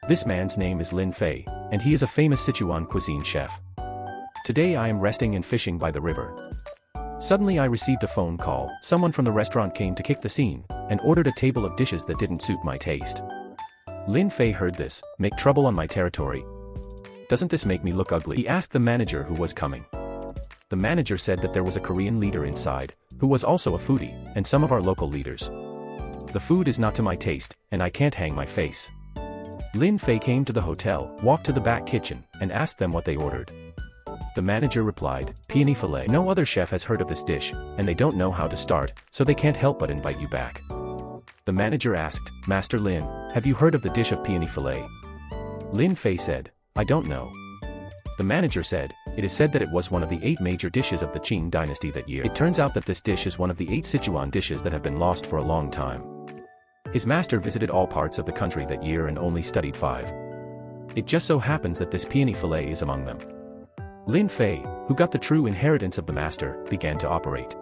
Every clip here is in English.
This man's name is Lin Fei, and he is a famous Sichuan cuisine chef. Today I am resting and fishing by the river. Suddenly I received a phone call. Someone from the restaurant came to kick the scene, and ordered a table of dishes that didn't suit my taste. Lin Fei heard this. Make trouble on my territory. Doesn't this make me look ugly? He asked the manager who was coming. The manager said that there was a Korean leader inside, who was also a foodie, and some of our local leaders. The food is not to my taste, and I can't hang my face. Lin Fei came to the hotel, walked to the back kitchen, and asked them what they ordered. The manager replied, peony fillet. No other chef has heard of this dish, and they don't know how to start, so they can't help but invite you back. The manager asked, Master Lin, have you heard of the dish of peony fillet? Lin Fei said, I don't know. The manager said, it is said that it was one of the 8 major dishes of the Qing dynasty that year. It turns out that this dish is one of the 8 Sichuan dishes that have been lost for a long time. His master visited all parts of the country that year and only studied 5. It just so happens that this peony fillet is among them. Lin Fei, who got the true inheritance of the master, began to operate.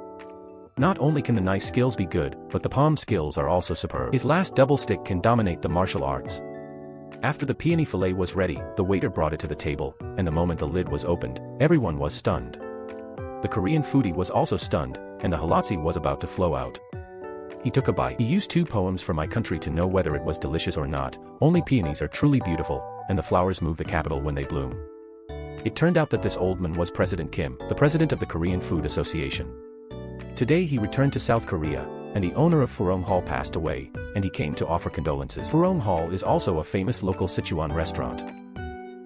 Not only can the knife skills be good, but the palm skills are also superb. His last double stick can dominate the martial arts. After the peony fillet was ready, the waiter brought it to the table, and the moment the lid was opened, everyone was stunned. The Korean foodie was also stunned, and the halotzi was about to flow out. He took a bite. He used 2 poems for my country to know whether it was delicious or not. Only peonies are truly beautiful, and the flowers move the capital when they bloom. It turned out that this old man was President Kim, the president of the Korean Food Association. Today he returned to South Korea, and the owner of Furong Hall passed away, and he came to offer condolences. Furong Hall is also a famous local Sichuan restaurant.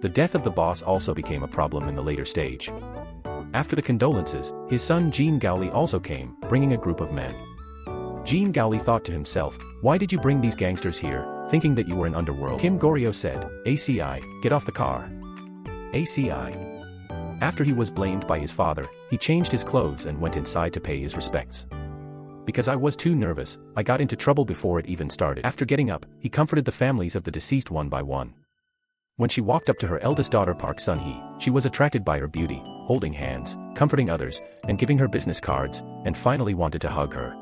The death of the boss also became a problem in the later stage. After the condolences, his son Jean Gaoli also came, bringing a group of men. Jean Gaoli thought to himself, why did you bring these gangsters here, thinking that you were an underworld? Kim Goryo said, ACI, get off the car. ACI. After he was blamed by his father, he changed his clothes and went inside to pay his respects. Because I was too nervous, I got into trouble before it even started. After getting up, he comforted the families of the deceased one by one. When she walked up to her eldest daughter Park Sun-hee, she was attracted by her beauty, holding hands, comforting others, and giving her business cards, and finally wanted to hug her.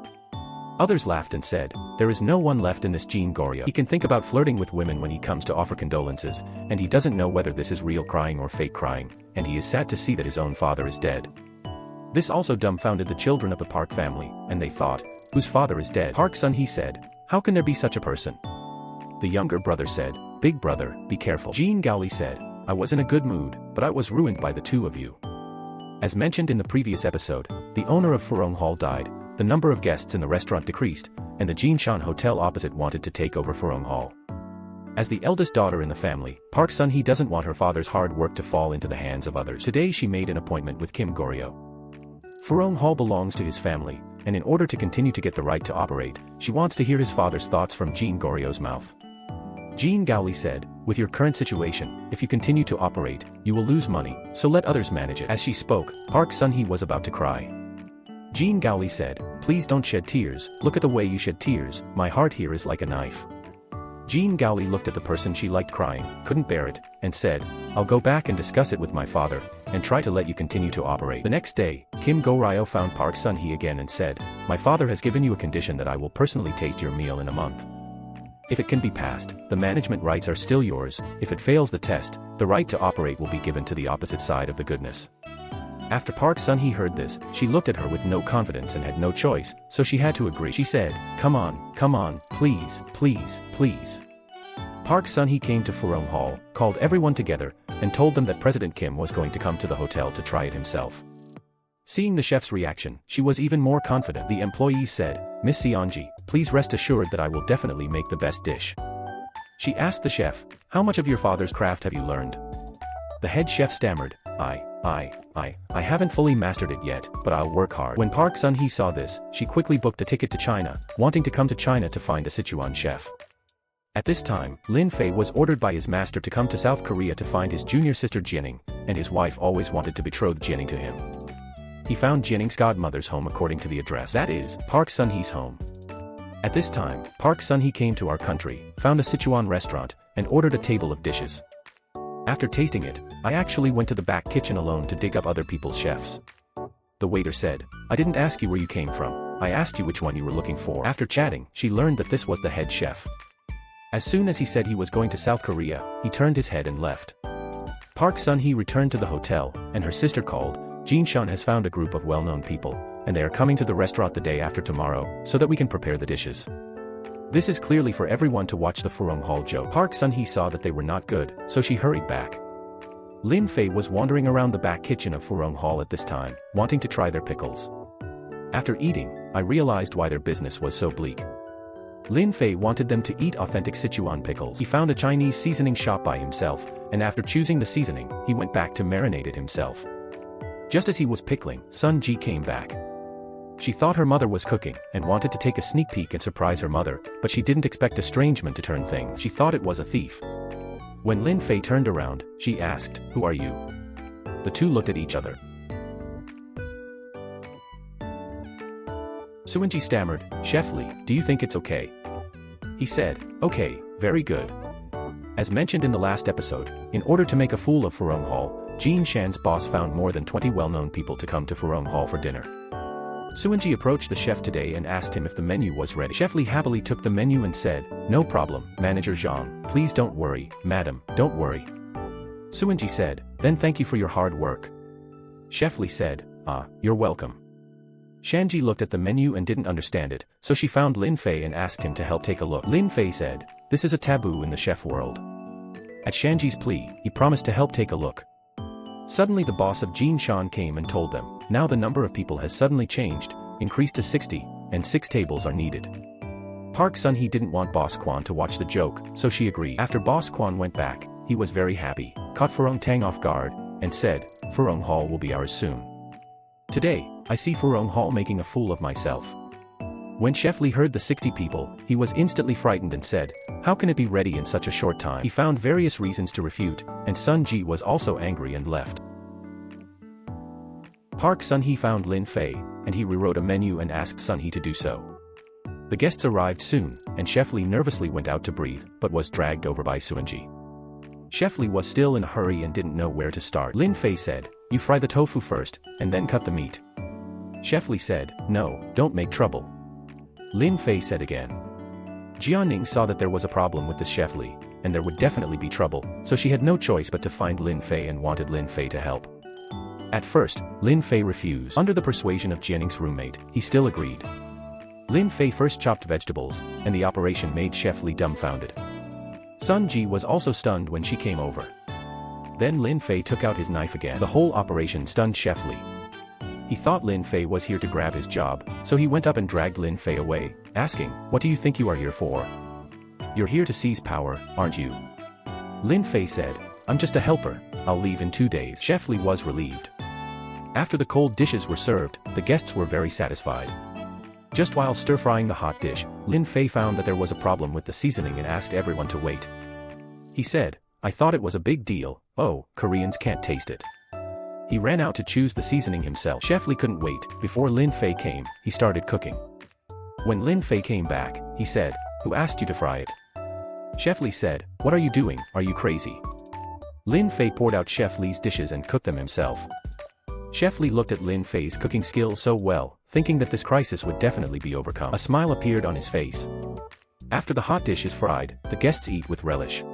Others laughed and said, there is no one left in this Jean Goryo. He can think about flirting with women when he comes to offer condolences, and he doesn't know whether this is real crying or fake crying, and he is sad to see that his own father is dead. This also dumbfounded the children of the Park family, and they thought, whose father is dead? Park Sun-hee said, how can there be such a person? The younger brother said, big brother, be careful. Jean Gaoli said, I was in a good mood, but I was ruined by the 2 of you. As mentioned in the previous episode, the owner of Furong Hall died, the number of guests in the restaurant decreased, and the Jinshan Hotel opposite wanted to take over Furong Hall. As the eldest daughter in the family, Park Sun-hee doesn't want her father's hard work to fall into the hands of others. Today she made an appointment with Kim Goryo. Furong Hall belongs to his family, and in order to continue to get the right to operate, she wants to hear his father's thoughts from Jean Goryo's mouth. Jean Gaoli said, with your current situation, if you continue to operate, you will lose money, so let others manage it. As she spoke, Park Sun-hee was about to cry. Jean Gaoli said, please don't shed tears, look at the way you shed tears, my heart here is like a knife. Jean Gaoli looked at the person she liked crying, couldn't bear it, and said, I'll go back and discuss it with my father, and try to let you continue to operate. The next day, Kim Goryo found Park Sun-hee again and said, my father has given you a condition that I will personally taste your meal in a month. If it can be passed, the management rights are still yours. If it fails the test, the right to operate will be given to the opposite side of the goodness. After Park Sun-hee heard this, she looked at her with no confidence and had no choice, so she had to agree. She said, come on, please, please, please. Park Sun-hee came to Furong Hall, called everyone together, and told them that President Kim was going to come to the hotel to try it himself. Seeing the chef's reaction, she was even more confident. The employees said, Miss Seonji, please rest assured that I will definitely make the best dish. She asked the chef, how much of your father's craft have you learned? The head chef stammered, I haven't fully mastered it yet, but I'll work hard. When Park Sun-hee saw this, she quickly booked a ticket to China, wanting to come to China to find a Sichuan chef. At this time, Lin Fei was ordered by his master to come to South Korea to find his junior sister Jianing, and his wife always wanted to betroth Jianing to him. He found Jianing's godmother's home according to the address, that is, Park Sun-hee's home. At this time, Park Sun-hee came to our country, found a Sichuan restaurant, and ordered a table of dishes. After tasting it, I actually went to the back kitchen alone to dig up other people's chefs. The waiter said, I didn't ask you where you came from, I asked you which one you were looking for. After chatting, she learned that this was the head chef. As soon as he said he was going to South Korea, he turned his head and left. Park Sun-hee returned to the hotel, and her sister called. Jin-shan has found a group of well-known people, and they are coming to the restaurant the day after tomorrow, so that we can prepare the dishes. This is clearly for everyone to watch the Furong Hall joke. Park Sun-hee saw that they were not good, so she hurried back. Lin Fei was wandering around the back kitchen of Furong Hall at this time, wanting to try their pickles. After eating, I realized why their business was so bleak. Lin Fei wanted them to eat authentic Sichuan pickles. He found a Chinese seasoning shop by himself, and after choosing the seasoning, he went back to marinate it himself. Just as he was pickling, Sun Ji came back. She thought her mother was cooking, and wanted to take a sneak peek and surprise her mother, but she didn't expect estrangement to turn things. She thought it was a thief. When Lin Fei turned around, she asked, "Who are you?" The two looked at each other. Suan-ji stammered, "Chef Lee, do you think it's okay?" He said, "Okay, very good." As mentioned in the last episode, in order to make a fool of Furong Hall, Jin Shan's boss found more than 20 well-known people to come to Furong Hall for dinner. Suan-ji approached the chef today and asked him if the menu was ready. Chef Lee happily took the menu and said, "No problem, Manager Zhang, please don't worry, madam, don't worry." Suan-ji said, "Then thank you for your hard work." Chef Lee said, "You're welcome." Shanji looked at the menu and didn't understand it, so she found Lin Fei and asked him to help take a look. Lin Fei said, "This is a taboo in the chef world." At Shanji's plea, he promised to help take a look. Suddenly the boss of Jin Shan came and told them, now the number of people has suddenly changed, increased to 60, and 6 tables are needed. Park Sun-hee didn't want Boss Kwan to watch the joke, so she agreed. After Boss Kwan went back, he was very happy, caught Furong Tang off guard, and said, "Furong Hall will be ours soon. Today, I see Furong Hall making a fool of myself." When Chef Lee heard the 60 people, he was instantly frightened and said, "How can it be ready in such a short time?" He found various reasons to refute, and Sun Ji was also angry and left. Park Sun-hee found Lin Fei, and he rewrote a menu and asked Sun-hee to do so. The guests arrived soon, and Chef Lee nervously went out to breathe, but was dragged over by Suan-ji. Chef Lee was still in a hurry and didn't know where to start. Lin Fei said, "You fry the tofu first, and then cut the meat." Chef Lee said, "No, don't make trouble." Lin Fei said again. Jianing saw that there was a problem with this Chef Lee, and there would definitely be trouble, so she had no choice but to find Lin Fei and wanted Lin Fei to help. At first, Lin Fei refused. Under the persuasion of Jianing's roommate, he still agreed. Lin Fei first chopped vegetables, and the operation made Chef Lee dumbfounded. Sun Ji was also stunned when she came over. Then Lin Fei took out his knife again. The whole operation stunned Chef Lee. He thought Lin Fei was here to grab his job, so he went up and dragged Lin Fei away, asking, "What do you think you are here for? You're here to seize power, aren't you?" Lin Fei said, "I'm just a helper, I'll leave in 2 days." Chef Lee was relieved. After the cold dishes were served, the guests were very satisfied. Just while stir-frying the hot dish, Lin Fei found that there was a problem with the seasoning and asked everyone to wait. He said, "I thought it was a big deal, oh, Koreans can't taste it." He ran out to choose the seasoning himself. Chef Lee couldn't wait. Before Lin Fei came, he started cooking. When Lin Fei came back, he said, "Who asked you to fry it?" Chef Lee said, "What are you doing, are you crazy?" Lin Fei poured out Chef Lee's dishes and cooked them himself. Chef Lee looked at Lin Fei's cooking skills so well, thinking that this crisis would definitely be overcome. A smile appeared on his face. After the hot dish is fried, the guests eat with relish.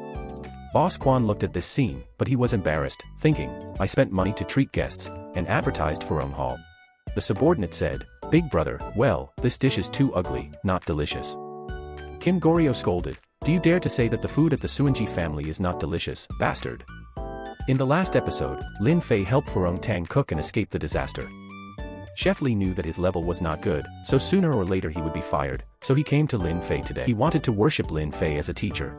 Boss Kwan looked at this scene, but he was embarrassed, thinking, "I spent money to treat guests, and advertised Furong Hall." The subordinate said, "Big brother, well, this dish is too ugly, not delicious." Kim Goryo scolded, "Do you dare to say that the food at the Suan-ji family is not delicious, bastard?" In the last episode, Lin Fei helped Furong Tang cook and escape the disaster. Chef Lee knew that his level was not good, so sooner or later he would be fired, so he came to Lin Fei today. He wanted to worship Lin Fei as a teacher.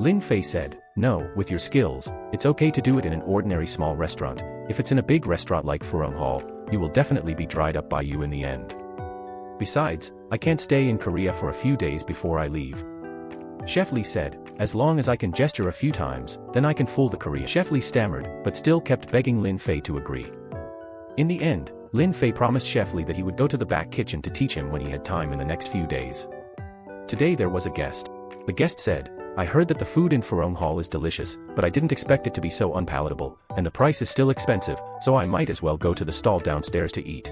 Lin Fei said, "No, with your skills, it's okay to do it in an ordinary small restaurant. If it's in a big restaurant like Furong Hall, you will definitely be dried up by you in the end. Besides, I can't stay in Korea for a few days before I leave." Chef Lee said, "As long as I can gesture a few times, then I can fool the Korean." Chef Lee stammered, but still kept begging Lin Fei to agree. In the end, Lin Fei promised Chef Lee that he would go to the back kitchen to teach him when he had time in the next few days. Today there was a guest. The guest said, "I heard that the food in Furong Hall is delicious, but I didn't expect it to be so unpalatable, and the price is still expensive, so I might as well go to the stall downstairs to eat."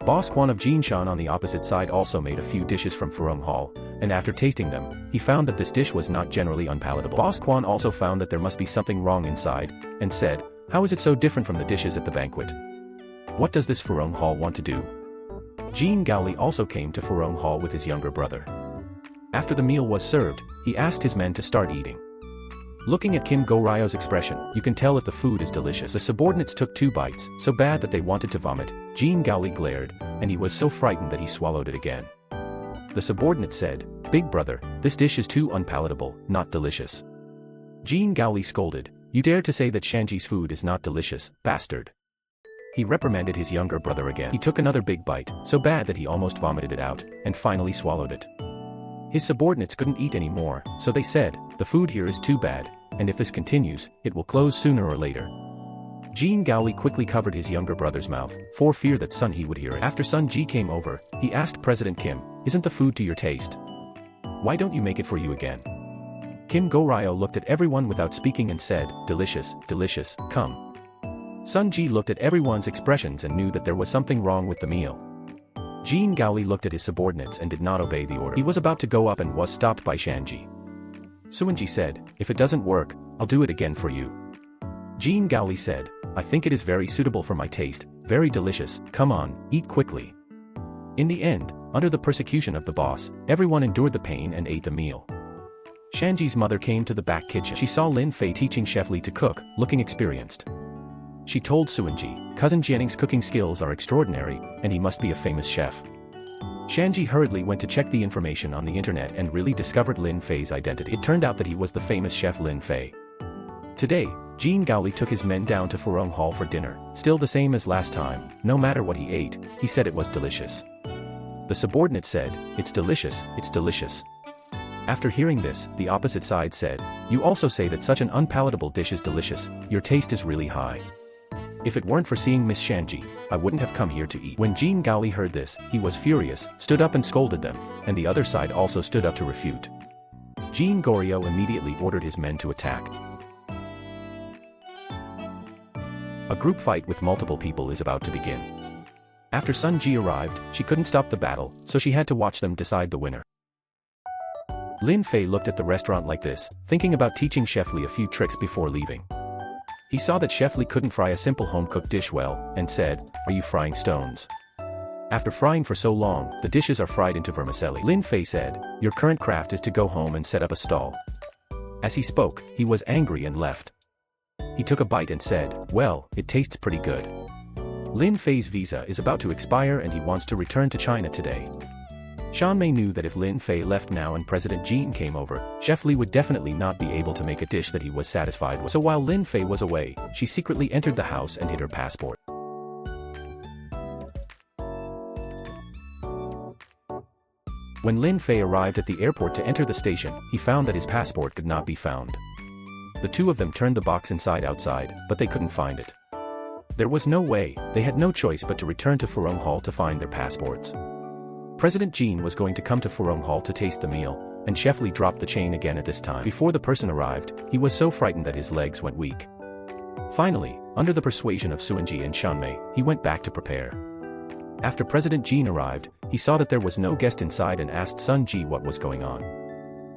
Boss Kwan of Jinshan on the opposite side also made a few dishes from Furong Hall, and after tasting them, he found that this dish was not generally unpalatable. Boss Kwan also found that there must be something wrong inside, and said, "How is it so different from the dishes at the banquet? What does this Furong Hall want to do?" Jean Gaoli also came to Furong Hall with his younger brother. After the meal was served, he asked his men to start eating. Looking at Kim Go-ryo's expression, you can tell if the food is delicious. The subordinates took 2 bites, so bad that they wanted to vomit. Jean Gaoli glared, and he was so frightened that he swallowed it again. The subordinate said, "Big brother, this dish is too unpalatable, not delicious." Jean Gaoli scolded, "You dare to say that Shanji's food is not delicious, bastard." He reprimanded his younger brother again. He took another big bite, so bad that he almost vomited it out, and finally swallowed it. His subordinates couldn't eat anymore, so they said, "The food here is too bad, and if this continues, it will close sooner or later." Jean Gaoli quickly covered his younger brother's mouth, for fear that Sun He would hear it. After Sun Ji came over, he asked President Kim, "Isn't the food to your taste? Why don't you make it for you again?" Kim Go-ryo looked at everyone without speaking and said, "Delicious, delicious, come." Sun Ji looked at everyone's expressions and knew that there was something wrong with the meal. Jean Gaoli looked at his subordinates and did not obey the order. He was about to go up and was stopped by Shanji. Suinji said, "If it doesn't work, I'll do it again for you." Jean Gaoli said, "I think it is very suitable for my taste, very delicious, come on, eat quickly." In the end, under the persecution of the boss, everyone endured the pain and ate the meal. Shanji's mother came to the back kitchen. She saw Lin Fei teaching Chef Li to cook, looking experienced. She told Suinji, "Cousin Jianning's cooking skills are extraordinary, and he must be a famous chef." Shanji hurriedly went to check the information on the internet and really discovered Lin Fei's identity. It turned out that he was the famous chef Lin Fei. Today, Jean Gaoli took his men down to Furong Hall for dinner, still the same as last time. No matter what he ate, he said it was delicious. The subordinate said, "It's delicious, it's delicious." After hearing this, the opposite side said, "You also say that such an unpalatable dish is delicious, your taste is really high. If it weren't for seeing Miss Shanji, I wouldn't have come here to eat." When Jean Gaoli heard this, he was furious, stood up and scolded them, and the other side also stood up to refute. Jean Goryo immediately ordered his men to attack. A group fight with multiple people is about to begin. After Sun Ji arrived, she couldn't stop the battle, so she had to watch them decide the winner. Lin Fei looked at the restaurant like this, thinking about teaching Chef Li a few tricks before leaving. He saw that Chef Li couldn't fry a simple home-cooked dish well, and said, "Are you frying stones?" After frying for so long, the dishes are fried into vermicelli. Lin Fei said, "Your current craft is to go home and set up a stall." As he spoke, he was angry and left. He took a bite and said, "Well, it tastes pretty good." Lin Fei's visa is about to expire and he wants to return to China today. Shan Mei knew that if Lin Fei left now and President Jean came over, Chef Li would definitely not be able to make a dish that he was satisfied with. So while Lin Fei was away, she secretly entered the house and hid her passport. When Lin Fei arrived at the airport to enter the station, he found that his passport could not be found. The two of them turned the box inside outside, but they couldn't find it. There was no way, they had no choice but to return to Furong Hall to find their passports. President Jean was going to come to Furong Hall to taste the meal, and Chef Li dropped the chain again at this time. Before the person arrived, he was so frightened that his legs went weak. Finally, under the persuasion of Suinji and Shanmei, he went back to prepare. After President Jean arrived, he saw that there was no guest inside and asked Sun Ji what was going on.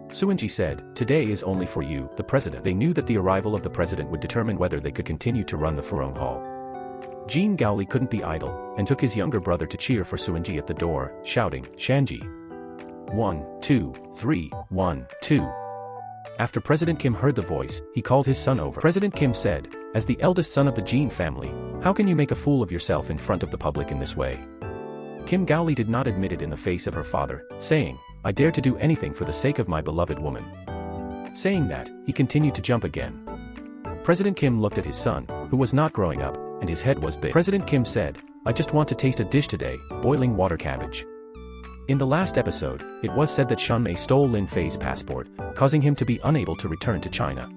Suinji said, "Today is only for you, the president." They knew that the arrival of the president would determine whether they could continue to run the Furong Hall. Jean Gaoli couldn't be idle, and took his younger brother to cheer for Suinji at the door, shouting, "Shanji! 1, 2, 3, 1, 2. After President Kim heard the voice, he called his son over. President Kim said, "As the eldest son of the Jean family, how can you make a fool of yourself in front of the public in this way?" Kim Gaoli did not admit it in the face of her father, saying, "I dare to do anything for the sake of my beloved woman." Saying that, he continued to jump again. President Kim looked at his son, who was not growing up, and his head was big. President Kim said, "I just want to taste a dish today, boiling water cabbage." In the last episode, it was said that Shanmei stole Lin Fei's passport, causing him to be unable to return to China.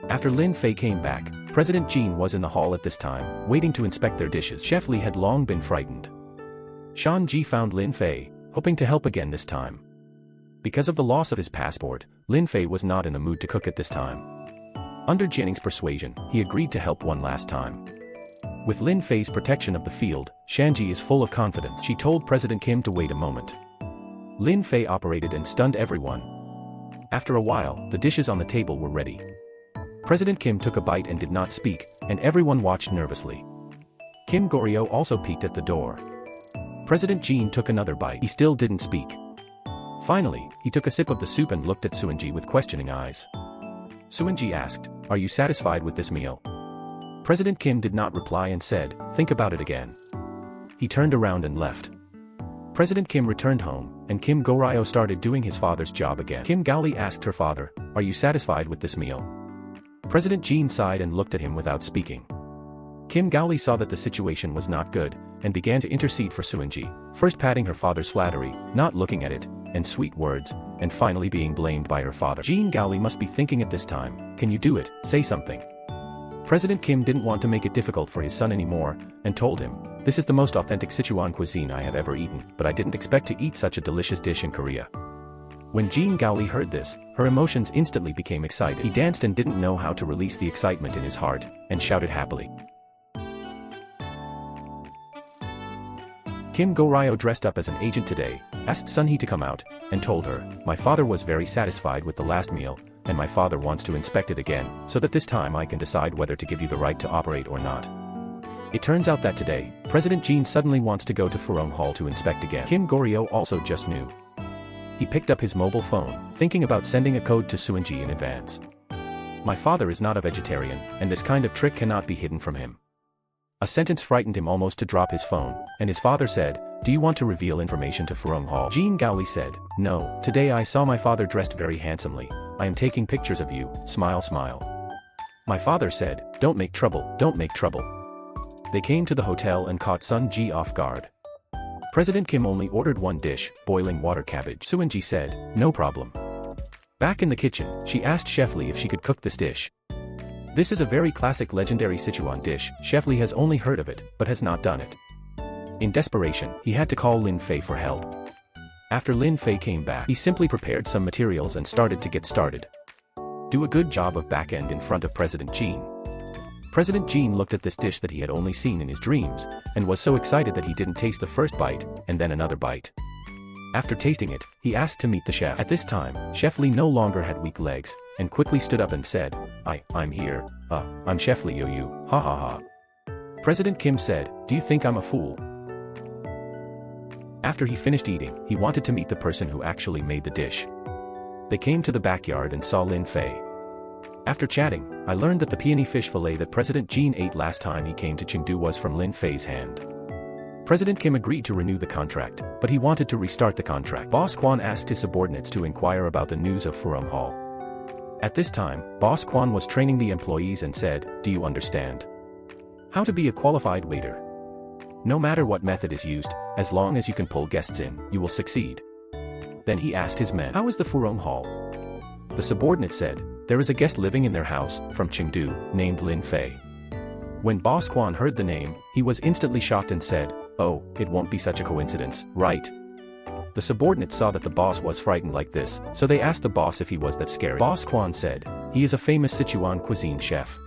After Lin Fei came back, President Jean was in the hall at this time, waiting to inspect their dishes. Chef Li had long been frightened. Shan Ji found Lin Fei, hoping to help again this time. Because of the loss of his passport, Lin Fei was not in the mood to cook at this time. Under Jianning's persuasion, he agreed to help one last time. With Lin Fei's protection of the field, Shanji is full of confidence. She told President Kim to wait a moment. Lin Fei operated and stunned everyone. After a while, the dishes on the table were ready. President Kim took a bite and did not speak, and everyone watched nervously. Kim Goryo also peeked at the door. President Jean took another bite. He still didn't speak. Finally, he took a sip of the soup and looked at Seung-ji with questioning eyes. Seung-ji asked, "Are you satisfied with this meal?" President Kim did not reply and said, "Think about it again." He turned around and left. President Kim returned home, and Kim Goryo started doing his father's job again. Kim Gaoli asked her father, "Are you satisfied with this meal?" President Jean sighed and looked at him without speaking. Kim Gaoli saw that the situation was not good, and began to intercede for Seung-ji, first patting her father's flattery, not looking at it, and sweet words, and finally being blamed by her father. Jean Gaoli must be thinking at this time, "Can you do it? Say something." President Kim didn't want to make it difficult for his son anymore, and told him, "This is the most authentic Sichuan cuisine I have ever eaten, but I didn't expect to eat such a delicious dish in Korea." When Jean Gaoli heard this, her emotions instantly became excited. He danced and didn't know how to release the excitement in his heart, and shouted happily. Kim Goryo dressed up as an agent today, asked Sun-hee to come out, and told her, "My father was very satisfied with the last meal, and my father wants to inspect it again, so that this time I can decide whether to give you the right to operate or not." It turns out that today, President Jean suddenly wants to go to Furong Hall to inspect again. Kim Goryo also just knew. He picked up his mobile phone, thinking about sending a code to Seung-ji in advance. "My father is not a vegetarian, and this kind of trick cannot be hidden from him." A sentence frightened him almost to drop his phone, and his father said, "Do you want to reveal information to Furong Hall?" Jean Gaoli said, "No, today I saw my father dressed very handsomely. I am taking pictures of you, smile smile." My father said, "Don't make trouble, don't make trouble." They came to the hotel and caught Sun-ji off guard. President Kim only ordered one dish, boiling water cabbage. Seung-ji said, "No problem." Back in the kitchen, she asked Chef Lee if she could cook this dish. This is a very classic legendary Sichuan dish. Chef Lee has only heard of it, but has not done it. In desperation, he had to call Lin Fei for help. After Lin Fei came back, he simply prepared some materials and started to get started. Do a good job of back end in front of President Jean. President Jean looked at this dish that he had only seen in his dreams, and was so excited that he didn't taste the first bite, and then another bite. After tasting it, he asked to meet the chef. At this time, Chef Lee no longer had weak legs, and quickly stood up and said, I'm here. I'm Chef Lee you, ha ha ha. President Kim said, "Do you think I'm a fool?" After he finished eating, he wanted to meet the person who actually made the dish. They came to the backyard and saw Lin Fei. After chatting, I learned that the peony fish fillet that President Jean ate last time he came to Chengdu was from Lin Fei's hand. President Kim agreed to renew the contract, but he wanted to restart the contract. Boss Kwan asked his subordinates to inquire about the news of Furong Hall. At this time, Boss Kwan was training the employees and said, "Do you understand how to be a qualified waiter? No matter what method is used, as long as you can pull guests in, you will succeed." Then he asked his men, "How is the Furong Hall?" The subordinate said, "There is a guest living in their house, from Chengdu, named Lin Fei." When Boss Kwan heard the name, he was instantly shocked and said, "Oh, it won't be such a coincidence, right?" The subordinates saw that the boss was frightened like this, so they asked the boss if he was that scary. Boss Kwan said, "He is a famous Sichuan cuisine chef."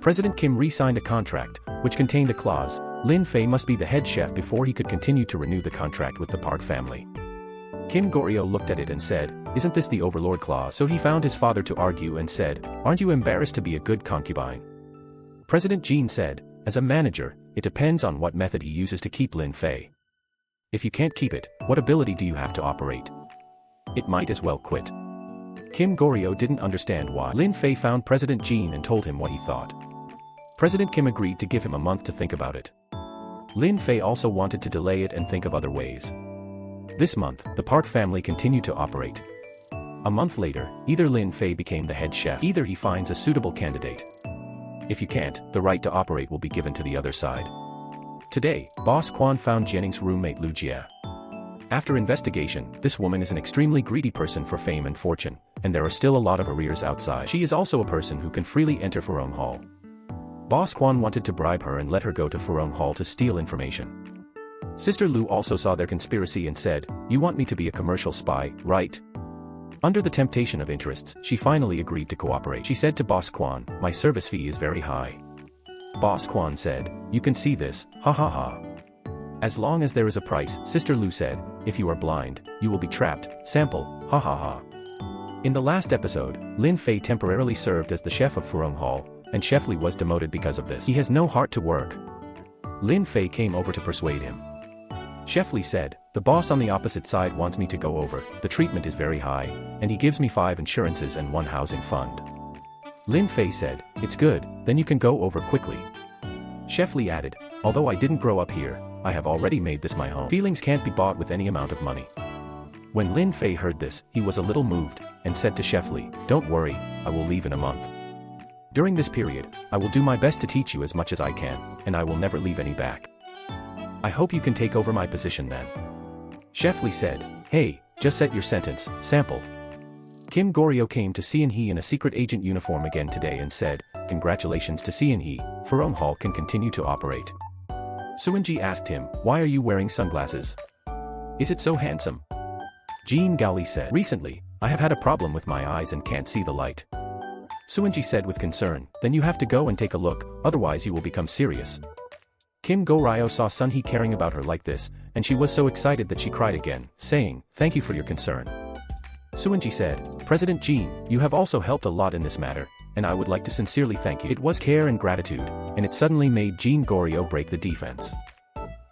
President Kim re-signed a contract, which contained a clause, Lin Fei must be the head chef before he could continue to renew the contract with the Park family. Kim Goryo looked at it and said, "Isn't this the overlord clause?" So he found his father to argue and said, "Aren't you embarrassed to be a good concubine?" President Jean said, "As a manager, it depends on what method he uses to keep Lin Fei. If you can't keep it, what ability do you have to operate? It might as well quit." Kim Goryo didn't understand why. Lin Fei found President Jean and told him what he thought. President Kim agreed to give him a month to think about it. Lin Fei also wanted to delay it and think of other ways. This month, the Park family continued to operate. A month later, either Lin Fei became the head chef, either he finds a suitable candidate. If you can't, the right to operate will be given to the other side. Today, Boss Kwan found Jennings' roommate Lu Jia. After investigation, this woman is an extremely greedy person for fame and fortune, and there are still a lot of arrears outside. She is also a person who can freely enter Furong Hall. Boss Kwan wanted to bribe her and let her go to Furong Hall to steal information. Sister Lu also saw their conspiracy and said, "You want me to be a commercial spy, right?" Under the temptation of interests, she finally agreed to cooperate. She said to Boss Kwan, "My service fee is very high. Boss Kwan said, "You can see this, ha ha ha." "As long as there is a price," Sister Lu said. "If you are blind, you will be trapped, sample, ha ha ha." In the last episode, Lin Fei temporarily served as the chef of Furong Hall, and Chef Li was demoted because of this. He has no heart to work. Lin Fei came over to persuade him. Chef Li said, "The boss on the opposite side wants me to go over, the treatment is very high, and he gives me 5 insurances and 1 housing fund." Lin Fei said, "It's good, then you can go over quickly." Chef Li added, "Although I didn't grow up here, I have already made this my home. Feelings can't be bought with any amount of money." When Lin Fei heard this, he was a little moved, and said to Chef Li, "Don't worry, I will leave in a month. During this period, I will do my best to teach you as much as I can, and I will never leave any back. I hope you can take over my position then." Chef Li said, "Hey, just set your sentence, sample." Kim Goryo came to Seon-hee in a secret agent uniform again today and said, "Congratulations to Seon-hee, Furong Hall can continue to operate." Suin-ji asked him, "Why are you wearing sunglasses? Is it so handsome?" Jean Gaoli said, "Recently, I have had a problem with my eyes and can't see the light." Suin-ji said with concern, "Then you have to go and take a look, otherwise you will become serious." Kim Go-ryo saw Sun-hee caring about her like this, and she was so excited that she cried again, saying, "Thank you for your concern." Suin-ji said, "President Jean, you have also helped a lot in this matter, and I would like to sincerely thank you." It was care and gratitude, and it suddenly made Jean Goryo break the defense.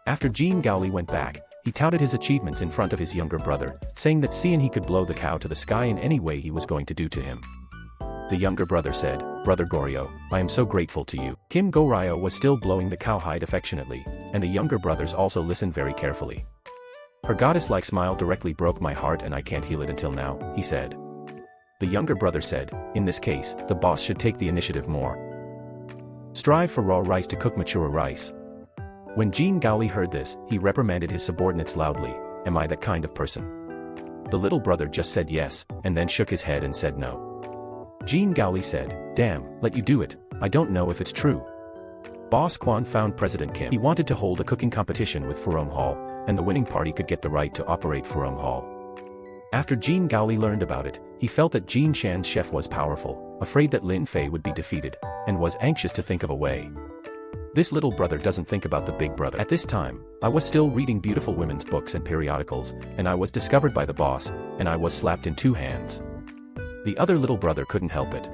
After Jean Gaoli went back, he touted his achievements in front of his younger brother, saying that Seon-hee could blow the cow to the sky in any way he was going to do to him. The younger brother said, "Brother Goryo, I am so grateful to you." Kim Go-ryo was still blowing the cowhide affectionately, and the younger brothers also listened very carefully. "Her goddess-like smile directly broke my heart and I can't heal it until now," he said. The younger brother said, "In this case, the boss should take the initiative more. Strive for raw rice to cook mature rice." When Jean Gaoli heard this, he reprimanded his subordinates loudly, "Am I that kind of person?" The little brother just said yes, and then shook his head and said no. Jean Gaoli said, "Damn, let you do it, I don't know if it's true." Boss Kwan found President Kim. He wanted to hold a cooking competition with Furong Hall, and the winning party could get the right to operate Furong Hall. After Jean Gaoli learned about it, he felt that Jean Shan's chef was powerful, afraid that Lin Fei would be defeated, and was anxious to think of a way. This little brother doesn't think about the big brother. At this time, I was still reading beautiful women's books and periodicals, and I was discovered by the boss, and I was slapped in 2 hands. The other little brother couldn't help it.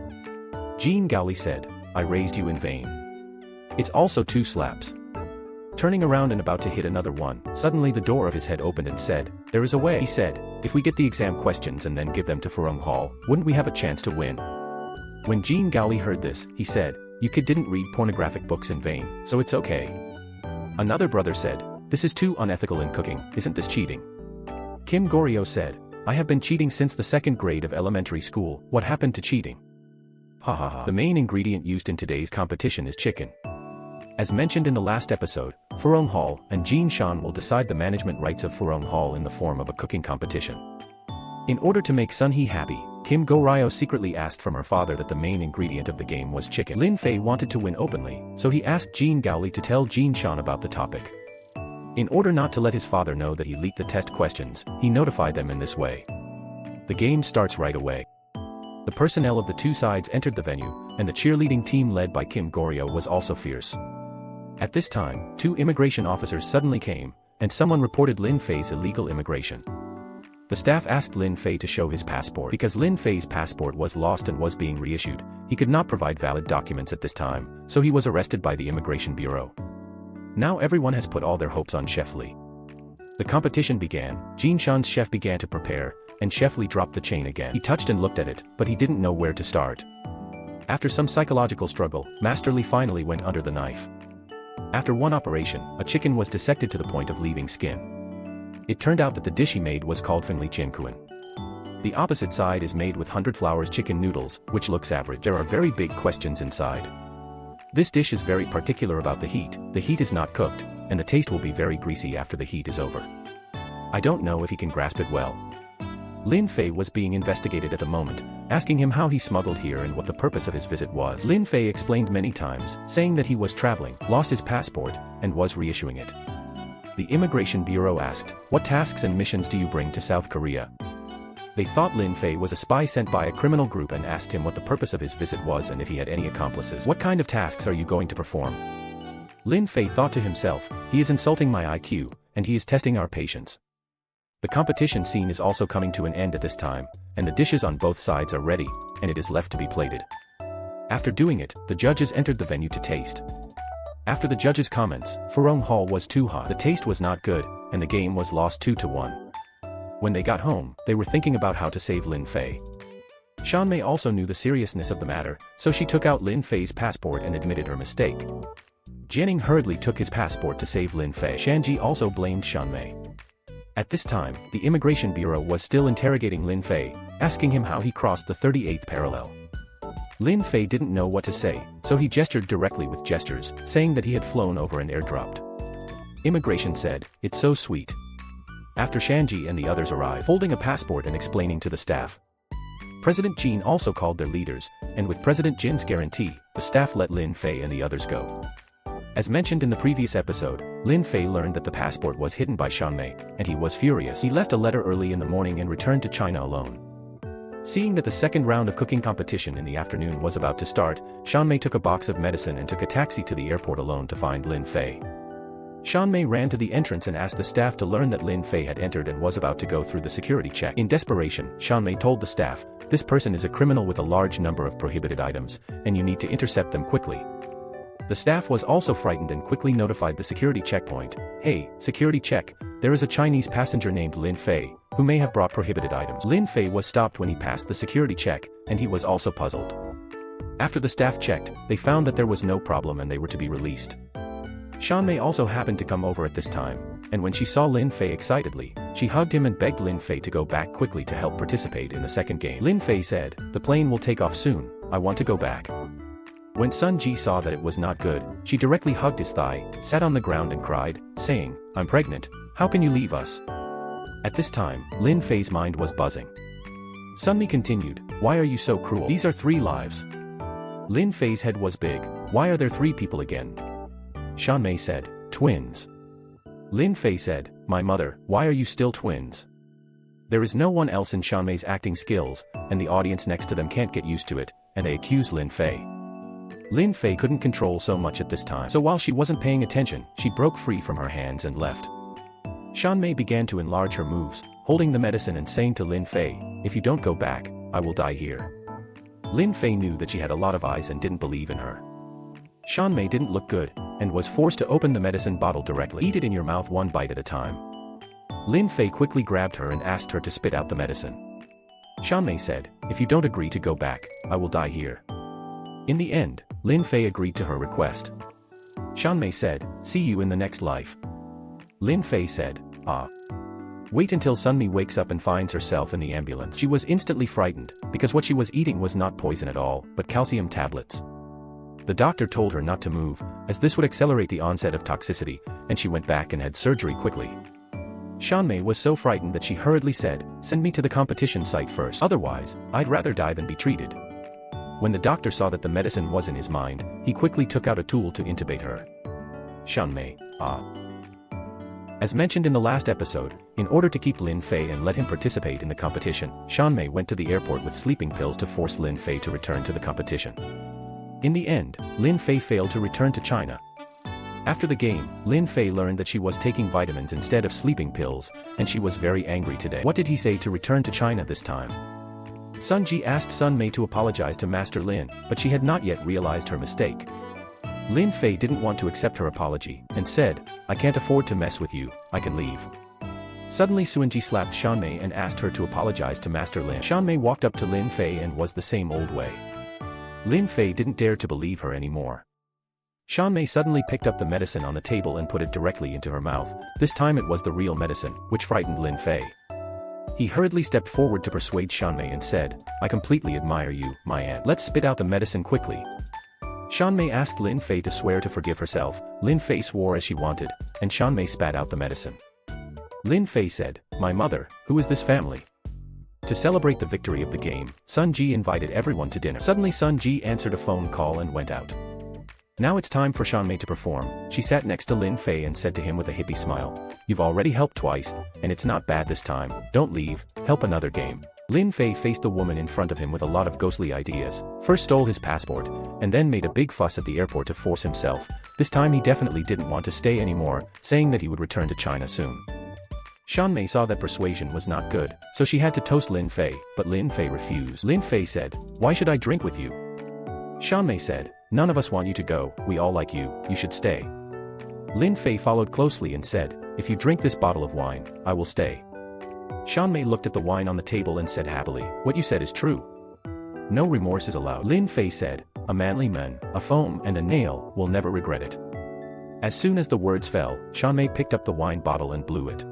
Jean Gaoli said, "I raised you in vain. It's also 2 slaps." Turning around and about to hit another one, suddenly the door of his head opened and said, "There is a way." He said, "If we get the exam questions and then give them to Furong Hall, wouldn't we have a chance to win?" When Jean Gaoli heard this, he said, "You kid didn't read pornographic books in vain, so it's okay." Another brother said, "This is too unethical in cooking, isn't this cheating?" Kim Goryo said, "I have been cheating since the 2nd grade of elementary school, what happened to cheating?" Ha ha ha. The main ingredient used in today's competition is chicken. As mentioned in the last episode, Furong Hall and Jean Shan will decide the management rights of Furong Hall in the form of a cooking competition. In order to make Sun-hee happy, Kim Go-ryo secretly asked from her father that the main ingredient of the game was chicken. Lin Fei wanted to win openly, so he asked Jean Gaoli to tell Jean Shan about the topic. In order not to let his father know that he leaked the test questions, he notified them in this way. The game starts right away. The personnel of the 2 sides entered the venue, and the cheerleading team led by Kim Goryo was also fierce. At this time, 2 immigration officers suddenly came, and someone reported Lin Fei's illegal immigration. The staff asked Lin Fei to show his passport. Because Lin Fei's passport was lost and was being reissued, he could not provide valid documents at this time, so he was arrested by the Immigration Bureau. Now everyone has put all their hopes on Chef Li. The competition began, Jean Shan's chef began to prepare, and Chef Li dropped the chain again. He touched and looked at it, but he didn't know where to start. After some psychological struggle, Master Li finally went under the knife. After one operation, a chicken was dissected to the point of leaving skin. It turned out that the dish he made was called Fengli Jiankuan. The opposite side is made with 100 flowers chicken noodles, which looks average. There are very big questions inside. This dish is very particular about the heat is not cooked, and the taste will be very greasy after the heat is over. I don't know if he can grasp it well. Lin Fei was being investigated at the moment, asking him how he smuggled here and what the purpose of his visit was. Lin Fei explained many times, saying that he was traveling, lost his passport, and was reissuing it. The Immigration Bureau asked, "What tasks and missions do you bring to South Korea?" They thought Lin Fei was a spy sent by a criminal group and asked him what the purpose of his visit was and if he had any accomplices. "What kind of tasks are you going to perform?" Lin Fei thought to himself, "He is insulting my IQ, and he is testing our patience." The competition scene is also coming to an end at this time, and the dishes on both sides are ready, and it is left to be plated. After doing it, the judges entered the venue to taste. After the judges' comments, Furong Hall was too hot. The taste was not good, and the game was lost 2-1. When they got home, they were thinking about how to save Lin Fei. Shanmei also knew the seriousness of the matter, so she took out Lin Fei's passport and admitted her mistake. Jianing hurriedly took his passport to save Lin Fei. Shanji also blamed Shanmei. At this time, the Immigration Bureau was still interrogating Lin Fei, asking him how he crossed the 38th parallel. Lin Fei didn't know what to say, so he gestured directly with gestures, saying that he had flown over and airdropped. Immigration said, "It's so sweet." After Shanji and the others arrived, holding a passport and explaining to the staff. President Jin also called their leaders, and with President Jin's guarantee, the staff let Lin Fei and the others go. As mentioned in the previous episode, Lin Fei learned that the passport was hidden by Shanmei, and he was furious. He left a letter early in the morning and returned to China alone. Seeing that the second round of cooking competition in the afternoon was about to start, Shanmei took a box of medicine and took a taxi to the airport alone to find Lin Fei. Shanmei ran to the entrance and asked the staff to learn that Lin Fei had entered and was about to go through the security check. In desperation, Shanmei told the staff, "This person is a criminal with a large number of prohibited items, and you need to intercept them quickly." The staff was also frightened and quickly notified the security checkpoint. "Hey, security check, there is a Chinese passenger named Lin Fei, who may have brought prohibited items." Lin Fei was stopped when he passed the security check, and he was also puzzled. After the staff checked, they found that there was no problem and they were to be released. Shanmei also happened to come over at this time, and when she saw Lin Fei excitedly, she hugged him and begged Lin Fei to go back quickly to help participate in the second game. Lin Fei said, "The plane will take off soon, I want to go back." When Sun Ji saw that it was not good, she directly hugged his thigh, sat on the ground and cried, saying, "I'm pregnant, how can you leave us?" At this time, Lin Fei's mind was buzzing. Sunmi continued, "Why are you so cruel? These are 3 lives." Lin Fei's head was big. "Why are there 3 people again?" Shanmei said, "Twins." Lin Fei said, "My mother, why are you still twins?" There is no one else in Shanmei's acting skills, and the audience next to them can't get used to it, and they accuse Lin Fei. Lin Fei couldn't control so much at this time, so while she wasn't paying attention, she broke free from her hands and left. Shanmei began to enlarge her moves, holding the medicine and saying to Lin Fei, "If you don't go back, I will die here." Lin Fei knew that she had a lot of eyes and didn't believe in her. Shanmei didn't look good, and was forced to open the medicine bottle directly. "Eat it in your mouth 1 bite at a time." Lin Fei quickly grabbed her and asked her to spit out the medicine. Shanmei said, "If you don't agree to go back, I will die here." In the end, Lin Fei agreed to her request. Shanmei said, "See you in the next life." Lin Fei said, "Ah." Wait until Sunmi wakes up and finds herself in the ambulance. She was instantly frightened, because what she was eating was not poison at all, but calcium tablets. The doctor told her not to move, as this would accelerate the onset of toxicity, and she went back and had surgery quickly. Shanmei was so frightened that she hurriedly said, "Send me to the competition site first. Otherwise, I'd rather die than be treated." When the doctor saw that the medicine was in his mind, he quickly took out a tool to intubate her. Shanmei, ah. As mentioned in the last episode, in order to keep Lin Fei and let him participate in the competition, Shanmei went to the airport with sleeping pills to force Lin Fei to return to the competition. In the end, Lin Fei failed to return to China. After the game, Lin Fei learned that she was taking vitamins instead of sleeping pills, and she was very angry today. What did he say to return to China this time? Sun Ji asked Sun Mei to apologize to Master Lin, but she had not yet realized her mistake. Lin Fei didn't want to accept her apology, and said, "I can't afford to mess with you, I can leave." Suddenly Suanji slapped Shanmei and asked her to apologize to Master Lin. Shanmei walked up to Lin Fei and was the same old way. Lin Fei didn't dare to believe her anymore. Shanmei suddenly picked up the medicine on the table and put it directly into her mouth. This time it was the real medicine, which frightened Lin Fei. He hurriedly stepped forward to persuade Shanmei and said, "I completely admire you, my aunt. Let's spit out the medicine quickly." Shanmei asked Lin Fei to swear to forgive herself. Lin Fei swore as she wanted, and Shanmei spat out the medicine. Lin Fei said, "My mother, who is this family?" To celebrate the victory of the game, Sun Ji invited everyone to dinner. Suddenly Sun Ji answered a phone call and went out. Now it's time for Shanmei to perform. She sat next to Lin Fei and said to him with a hippie smile, "You've already helped twice, and it's not bad this time. Don't leave, help another game." Lin Fei faced the woman in front of him with a lot of ghostly ideas. First stole his passport, and then made a big fuss at the airport to force himself. This time he definitely didn't want to stay anymore, saying that he would return to China soon. Shanmei saw that persuasion was not good, so she had to toast Lin Fei, but Lin Fei refused. Lin Fei said, "Why should I drink with you?" Shanmei said, "None of us want you to go, we all like you, you should stay." Lin Fei followed closely and said, "If you drink this bottle of wine, I will stay." Shanmei looked at the wine on the table and said happily, "What you said is true. No remorse is allowed." Lin Fei said, "A manly man, a foam and a nail, will never regret it." As soon as the words fell, Shanmei picked up the wine bottle and blew it.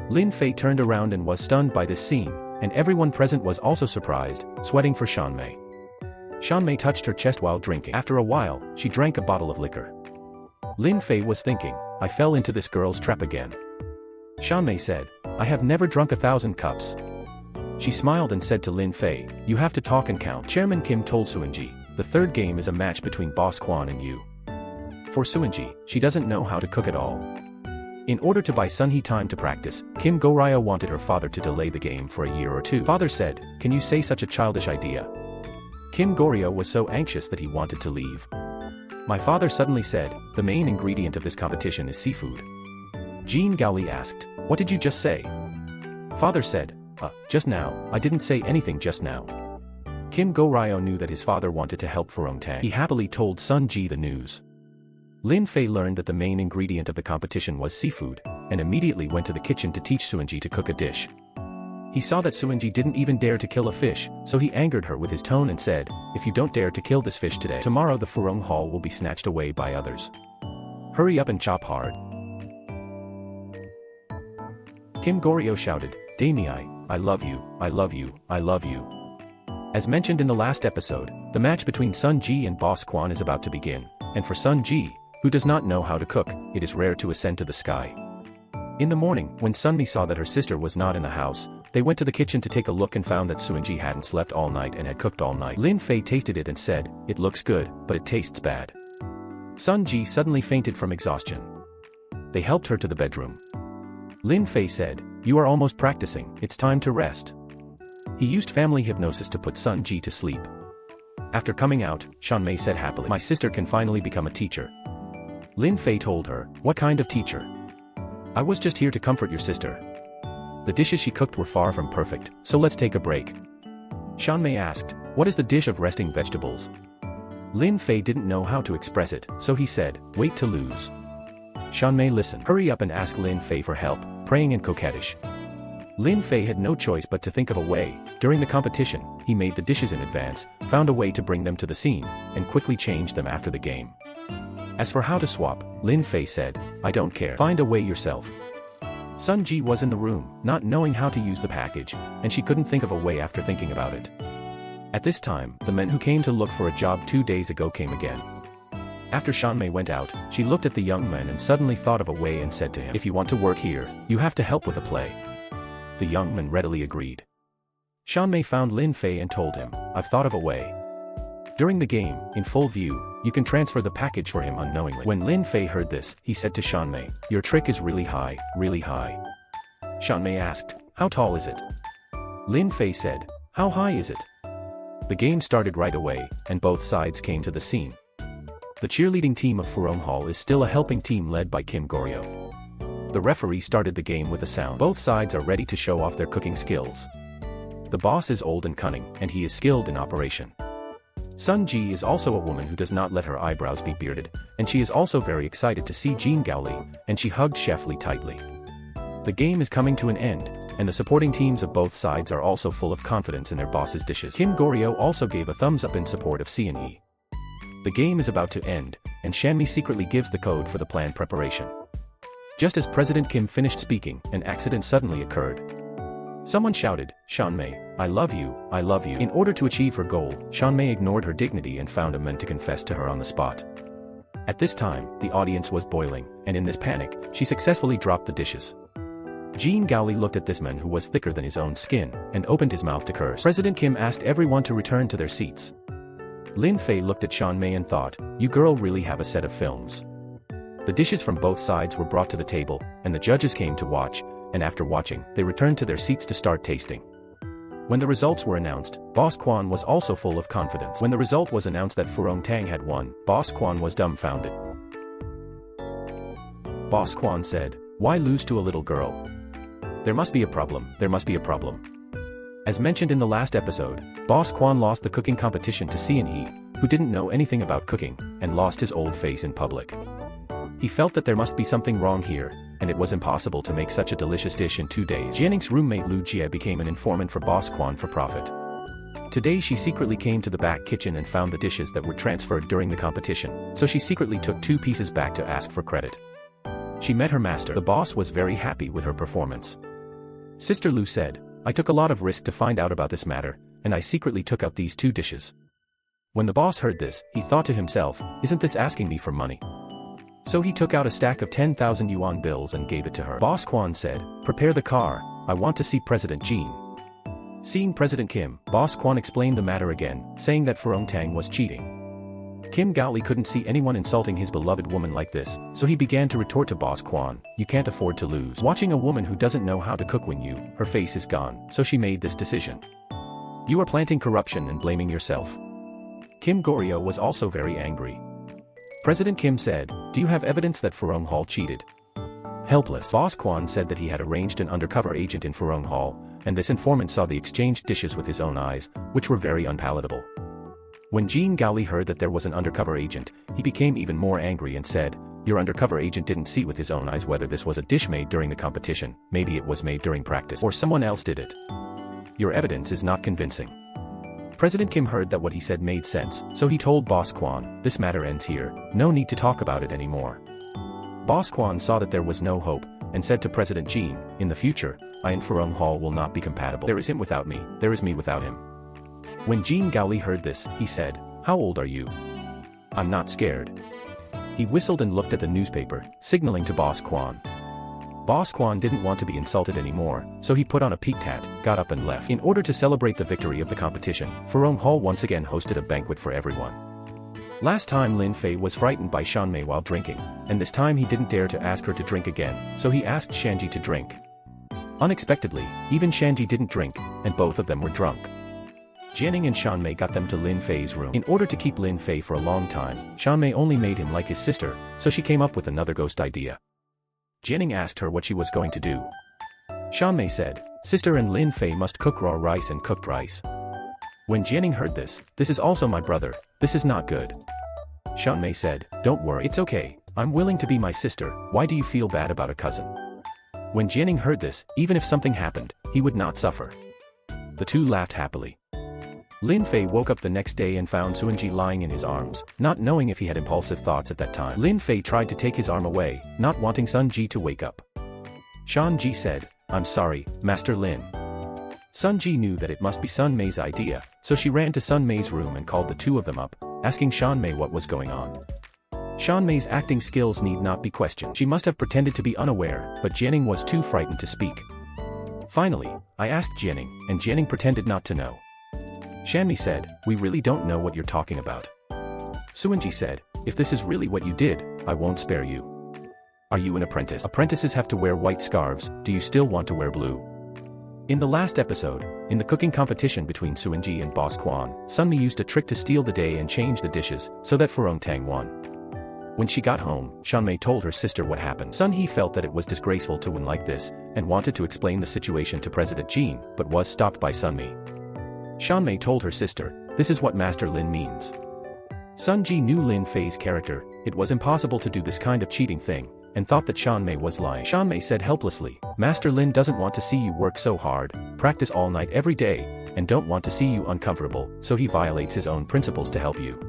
Lin Fei turned around and was stunned by this scene, and everyone present was also surprised, sweating for Shanmei. Shanmei touched her chest while drinking. After a while, she drank a bottle of liquor. Lin Fei was thinking, "I fell into this girl's trap again." Shanmei said, "I have never drunk 1,000 cups." She smiled and said to Lin Fei, "You have to talk and count." Chairman Kim told Seoul, "The third game is a match between Boss Kwon and you." For Seoul, she doesn't know how to cook at all. In order to buy Sunhee time to practice, Kim Go-ryo wanted her father to delay the game for a year or two. Father said, "Can you say such a childish idea?" Kim Go-ryo was so anxious that he wanted to leave. My father suddenly said, "The main ingredient of this competition is seafood." Jean Gaoli asked, "What did you just say?" Father said, Just now, I didn't say anything just now." Kim Go-ryo knew that his father wanted to help Farong Tang. He happily told Sun Ji the news. Lin Fei learned that the main ingredient of the competition was seafood, and immediately went to the kitchen to teach Seoul to cook a dish. He saw that Seoul didn't even dare to kill a fish, so he angered her with his tone and said, "If you don't dare to kill this fish today, tomorrow the Farong Hall will be snatched away by others. Hurry up and chop hard." Kim Go-ryo shouted, "Damei, I love you, I love you, I love you." As mentioned in the last episode, the match between Sun Ji and Boss Kwon is about to begin, and for Sun Ji, who does not know how to cook, it is rare to ascend to the sky. In the morning, when Sunmi saw that her sister was not in the house, they went to the kitchen to take a look and found that Seoul hadn't slept all night and had cooked all night. Lin Fei tasted it and said, "It looks good, but it tastes bad." Sun Ji suddenly fainted from exhaustion. They helped her to the bedroom. Lin Fei said, "You are almost practicing, it's time to rest." He used family hypnosis to put Sun Ji to sleep. After coming out, Shanmei said happily, "My sister can finally become a teacher." Lin Fei told her, "What kind of teacher?" "I was just here to comfort your sister. The dishes she cooked were far from perfect, so let's take a break." Shanmei asked, "What is the dish of resting vegetables?" Lin Fei didn't know how to express it, so he said, "Wait to lose." Shanmei listened. "Hurry up and ask Lin Fei for help," praying and coquettish. Lin Fei had no choice but to think of a way. During the competition, he made the dishes in advance, found a way to bring them to the scene, and quickly changed them after the game. As for how to swap, Lin Fei said, "I don't care. Find a way yourself." Sun Ji was in the room, not knowing how to use the package, and she couldn't think of a way after thinking about it. At this time, the men who came to look for a job 2 days ago came again. After Shanmei went out, she looked at the young man and suddenly thought of a way and said to him, "If you want to work here, you have to help with the play." The young man readily agreed. Shanmei found Lin Fei and told him, "I've thought of a way." During the game, in full view, you can transfer the package for him unknowingly. When Lin Fei heard this, he said to Shanmei, "Your trick is really high, really high." Shanmei asked, "How tall is it?" Lin Fei said, "How high is it?" The game started right away, and both sides came to the scene. The cheerleading team of Farong Hall is still a helping team led by Kim Go-ryo. The referee started the game with a sound. Both sides are ready to show off their cooking skills. The boss is old and cunning, and he is skilled in operation. Sun Ji is also a woman who does not let her eyebrows be bearded, and she is also very excited to see Jean Gaoli, and she hugged Chef Lee tightly. The game is coming to an end, and the supporting teams of both sides are also full of confidence in their boss's dishes. Kim Go-ryo also gave a thumbs up in support of CNE. The game is about to end, and Shanmi secretly gives the code for the planned preparation. Just as President Kim finished speaking, an accident suddenly occurred. Someone shouted, "Shanmei, I love you, I love you." In order to achieve her goal, Shanmei ignored her dignity and found a man to confess to her on the spot. At this time, the audience was boiling, and in this panic, she successfully dropped the dishes. Jean Gaoli looked at this man who was thicker than his own skin, and opened his mouth to curse. President Kim asked everyone to return to their seats. Lin Fei looked at Shanmei and thought, "You girl really have a set of films." The dishes from both sides were brought to the table, and the judges came to watch, and after watching, they returned to their seats to start tasting. When the results were announced, Boss Kwan was also full of confidence. When the result was announced that Furong Tang had won, Boss Kwan was dumbfounded. Boss Kwan said, "Why lose to a little girl? There must be a problem, there must be a problem." As mentioned in the last episode, Boss Kwan lost the cooking competition to Seoul, who didn't know anything about cooking, and lost his old face in public. He felt that there must be something wrong here, and it was impossible to make such a delicious dish in 2 days. Jianning's roommate Lu Jie became an informant for Boss Kwan for profit. Today she secretly came to the back kitchen and found the dishes that were transferred during the competition, so she secretly took 2 pieces back to ask for credit. She met her master. The boss was very happy with her performance. Sister Lu said, "I took a lot of risk to find out about this matter, and I secretly took out these 2 dishes." When the boss heard this, he thought to himself, "Isn't this asking me for money?" So he took out a stack of 10,000 yuan bills and gave it to her. Boss Kwan said, "Prepare the car, I want to see President Jean." Seeing President Kim, Boss Kwan explained the matter again, saying that Furong Tang was cheating. Kim Gaoli couldn't see anyone insulting his beloved woman like this, so he began to retort to Boss Kwan, "You can't afford to lose. Watching a woman who doesn't know how to cook when her face is gone, so she made this decision. You are planting corruption and blaming yourself." Kim Goryeo was also very angry. President Kim said, "Do you have evidence that Furong Hall cheated?" Helpless, Boss Kwan said that he had arranged an undercover agent in Furong Hall, and this informant saw the exchanged dishes with his own eyes, which were very unpalatable. When Jean Gaoli heard that there was an undercover agent, he became even more angry and said, "Your undercover agent didn't see with his own eyes whether this was a dish made during the competition, maybe it was made during practice, or someone else did it. Your evidence is not convincing." President Kim heard that what he said made sense, so he told Boss Kwan, "This matter ends here, no need to talk about it anymore." Boss Kwan saw that there was no hope, and said to President Jean, "In the future, I and Furong Hall will not be compatible. There is him without me, there is me without him." When Jean Gaoli heard this, he said, "How old are you?" "I'm not scared." He whistled and looked at the newspaper, signaling to Boss Kwan. Boss Kwan didn't want to be insulted anymore, so he put on a peaked hat, got up and left. In order to celebrate the victory of the competition, Furong Hall once again hosted a banquet for everyone. Last time Lin Fei was frightened by Shan Mei while drinking, and this time he didn't dare to ask her to drink again, so he asked Shanji to drink. Unexpectedly, even Shanji didn't drink, and both of them were drunk. Jianning and Shan Mei got them to Lin Fei's room. In order to keep Lin Fei for a long time, Shan Mei only made him like his sister, so she came up with another ghost idea. Jianning asked her what she was going to do. Shan Mei said, "Sister and Lin Fei must cook raw rice and cooked rice." When Jianning heard this, "This is also my brother, this is not good." Shan Mei said, "Don't worry, it's okay, I'm willing to be my sister, why do you feel bad about a cousin?" When Jianning heard this, even if something happened, he would not suffer. The two laughed happily. Lin Fei woke up the next day and found Suanji lying in his arms, not knowing if he had impulsive thoughts at that time. Lin Fei tried to take his arm away, not wanting Sun Ji to wake up. Shan Ji said, "I'm sorry, Master Lin." Sun Ji knew that it must be Sun Mei's idea, so she ran to Sun Mei's room and called the two of them up, asking Shan Mei what was going on. Shan Mei's acting skills need not be questioned. She must have pretended to be unaware, but Jianning was too frightened to speak. Finally, I asked Jianning, and Jianning pretended not to know. Shanmi said, "We really don't know what you're talking about." Suanji said, "If this is really what you did, I won't spare you. Are you an apprentice? Apprentices have to wear white scarves, do you still want to wear blue?" In the last episode, in the cooking competition between Suanji and Boss Kwan, Sunmi used a trick to steal the day and change the dishes, so that Furong Tang won. When she got home, Shanmei told her sister what happened. Sun He felt that it was disgraceful to win like this, and wanted to explain the situation to President Jean, but was stopped by Sunmi. Shanmei told her sister, "This is what Master Lin means." Sun Ji knew Lin Fei's character, it was impossible to do this kind of cheating thing, and thought that Shanmei was lying. Shanmei said helplessly, "Master Lin doesn't want to see you work so hard, practice all night every day, and don't want to see you uncomfortable, so he violates his own principles to help you."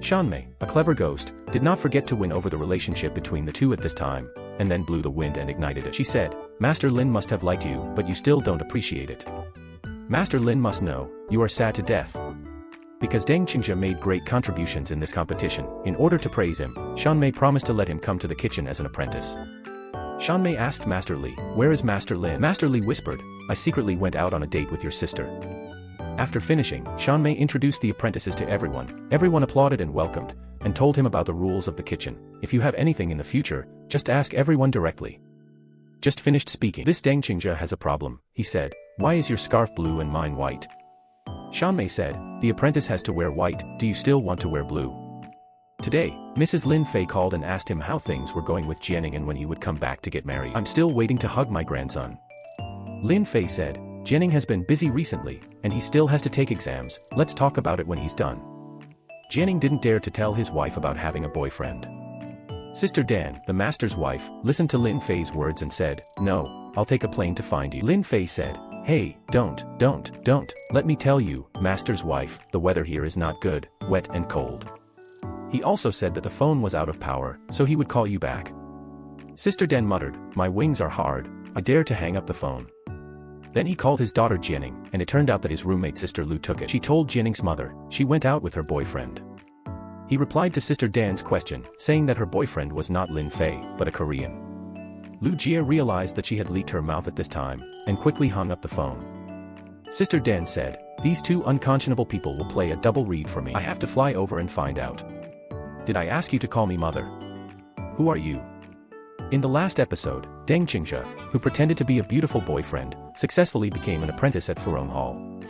Shanmei, a clever ghost, did not forget to win over the relationship between the two at this time, and then blew the wind and ignited it. She said, "Master Lin must have liked you, but you still don't appreciate it. Master Lin must know, you are sad to death." Because Deng Qingzhe made great contributions in this competition, in order to praise him, Shanmei promised to let him come to the kitchen as an apprentice. Shanmei asked Master Li, "Where is Master Lin?" Master Li whispered, "I secretly went out on a date with your sister." After finishing, Shanmei introduced the apprentices to everyone. Everyone applauded and welcomed, and told him about the rules of the kitchen. "If you have anything in the future, just ask everyone directly." Just finished speaking. "This Deng Qingzhe has a problem," he said. Why is your scarf blue and mine white? Shanmei said, the apprentice has to wear white, do you still want to wear blue? Today, Mrs. Lin Fei called and asked him how things were going with Jianing and when he would come back to get married. I'm still waiting to hug my grandson. Lin Fei said, Jianing has been busy recently, and he still has to take exams, let's talk about it when he's done. Jianing didn't dare to tell his wife about having a boyfriend. Sister Dan, the master's wife, listened to Lin Fei's words and said, no, I'll take a plane to find you. Lin Fei said, hey, don't, let me tell you, master's wife, the weather here is not good, wet and cold. He also said that the phone was out of power, so he would call you back. Sister Dan muttered, my wings are hard, I dare to hang up the phone. Then he called his daughter Jianing, and it turned out that his roommate Sister Lu took it. She told Jianing's mother, she went out with her boyfriend. He replied to Sister Dan's question, saying that her boyfriend was not Lin Fei, but a Korean. Lu Jia realized that she had leaked her mouth at this time, and quickly hung up the phone. Sister Dan said, these two unconscionable people will play a double read for me. I have to fly over and find out. Did I ask you to call me mother? Who are you? In the last episode, Deng Qingzhe, who pretended to be a beautiful boyfriend, successfully became an apprentice at Furong Hall.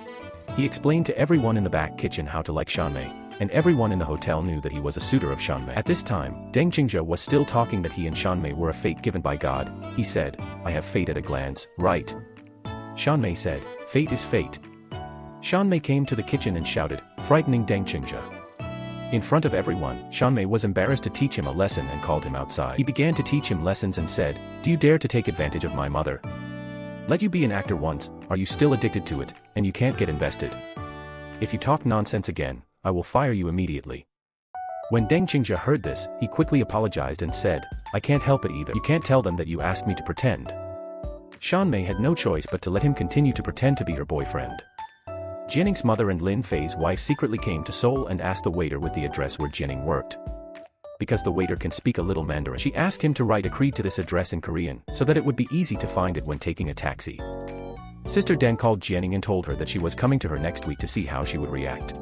He explained to everyone in the back kitchen how to like Shanmei, and everyone in the hotel knew that he was a suitor of Shanmei. At this time, Deng Qingzhe was still talking that he and Shanmei were a fate given by God. He said, I have fate at a glance, right? Shanmei said, fate is fate. Shanmei came to the kitchen and shouted, frightening Deng Qingzhe. In front of everyone, Shanmei was embarrassed to teach him a lesson and called him outside. He began to teach him lessons and said, do you dare to take advantage of my mother? Let you be an actor once, are you still addicted to it, and you can't get invested? If you talk nonsense again, I will fire you immediately. When Deng Qingzhe heard this, he quickly apologized and said, I can't help it either. You can't tell them that you asked me to pretend. Shanmei had no choice but to let him continue to pretend to be her boyfriend. Jianing's mother and Lin Fei's wife secretly came to Seoul and asked the waiter with the address where Jianing worked. Because the waiter can speak a little Mandarin, she asked him to write a creed to this address in Korean, so that it would be easy to find it when taking a taxi. Sister Dan called Jianing and told her that she was coming to her next week to see how she would react.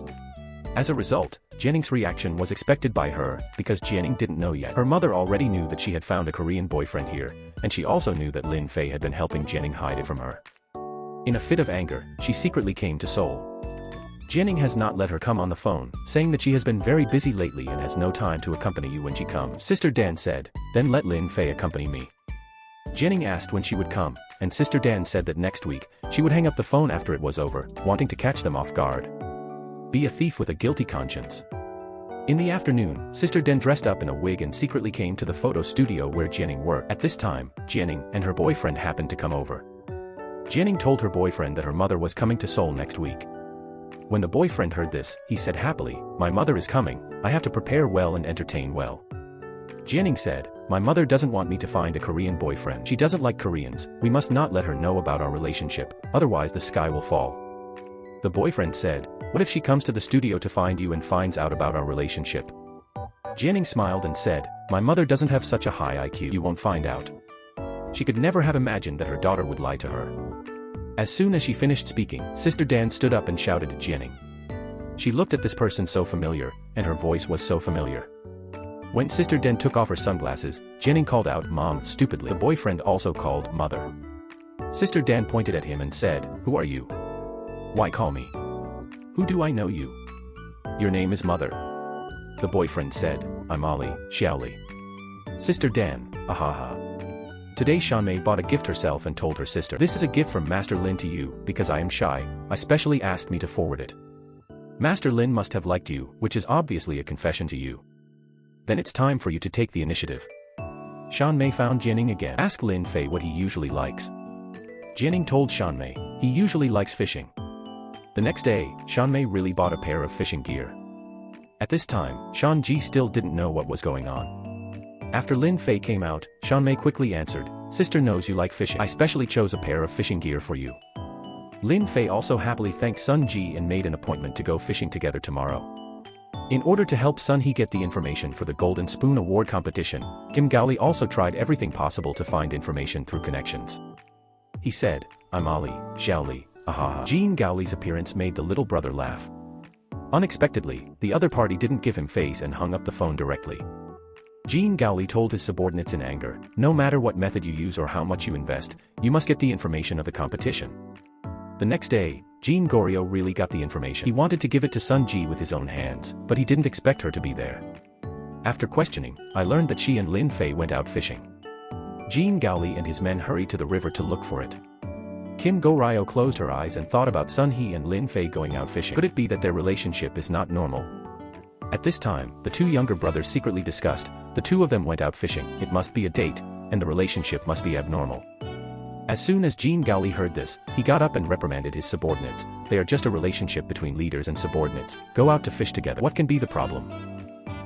As a result, Jianing's reaction was expected by her, because Jianing didn't know yet. Her mother already knew that she had found a Korean boyfriend here, and she also knew that Lin Fei had been helping Jianing hide it from her. In a fit of anger, she secretly came to Seoul. Jianing has not let her come on the phone, saying that she has been very busy lately and has no time to accompany you when she comes. Sister Dan said, then let Lin Fei accompany me. Jianing asked when she would come, and Sister Dan said that next week, she would hang up the phone after it was over, wanting to catch them off guard. Be a thief with a guilty conscience. In the afternoon, Sister Dan dressed up in a wig and secretly came to the photo studio where Jianing worked. At this time, Jianing and her boyfriend happened to come over. Jianing told her boyfriend that her mother was coming to Seoul next week. When the boyfriend heard this, he said happily, my mother is coming, I have to prepare well and entertain well. Jianing said, my mother doesn't want me to find a Korean boyfriend. She doesn't like Koreans, we must not let her know about our relationship, otherwise the sky will fall. The boyfriend said, what if she comes to the studio to find you and finds out about our relationship? Jianing smiled and said, my mother doesn't have such a high IQ, you won't find out. She could never have imagined that her daughter would lie to her. As soon as she finished speaking, Sister Dan stood up and shouted at Jianing. She looked at this person so familiar, and her voice was so familiar. When Sister Dan took off her sunglasses, Jianing called out, Mom, stupidly. The boyfriend also called, Mother. Sister Dan pointed at him and said, who are you? Why call me? Who do I know you? Your name is Mother. The boyfriend said, I'm Ali, Xiaoli. Sister Dan, ahaha. Today Shanmei bought a gift herself and told her sister, this is a gift from Master Lin to you, because I am shy, I specially asked me to forward it. Master Lin must have liked you, which is obviously a confession to you. Then it's time for you to take the initiative. Shanmei found Jianing again. Ask Lin Fei what he usually likes. Jianing told Shanmei, he usually likes fishing. The next day, Shanmei really bought a pair of fishing gear. At this time, Shanji still didn't know what was going on. After Lin Fei came out, Shanmei quickly answered, Sister knows you like fishing. I specially chose a pair of fishing gear for you. Lin Fei also happily thanked Sun Ji and made an appointment to go fishing together tomorrow. In order to help Sun He get the information for the Golden Spoon Award competition, Kim Gaoli also tried everything possible to find information through connections. He said, I'm Ali, Xiaoli, ahaha. Jean Gaoli's appearance made the little brother laugh. Unexpectedly, the other party didn't give him face and hung up the phone directly. Jean Gaoli told his subordinates in anger, no matter what method you use or how much you invest, you must get the information of the competition. The next day, Jean Goryo really got the information. He wanted to give it to Sun Ji with his own hands, but he didn't expect her to be there. After questioning, I learned that she and Lin Fei went out fishing. Jean Gaoli and his men hurried to the river to look for it. Kim Go-ryo closed her eyes and thought about Sun Hee and Lin Fei going out fishing. Could it be that their relationship is not normal? At this time, the two younger brothers secretly discussed, the two of them went out fishing, it must be a date, and the relationship must be abnormal. As soon as Jean Gaoli heard this, he got up and reprimanded his subordinates. They are just a relationship between leaders and subordinates. Go out to fish together. What can be the problem?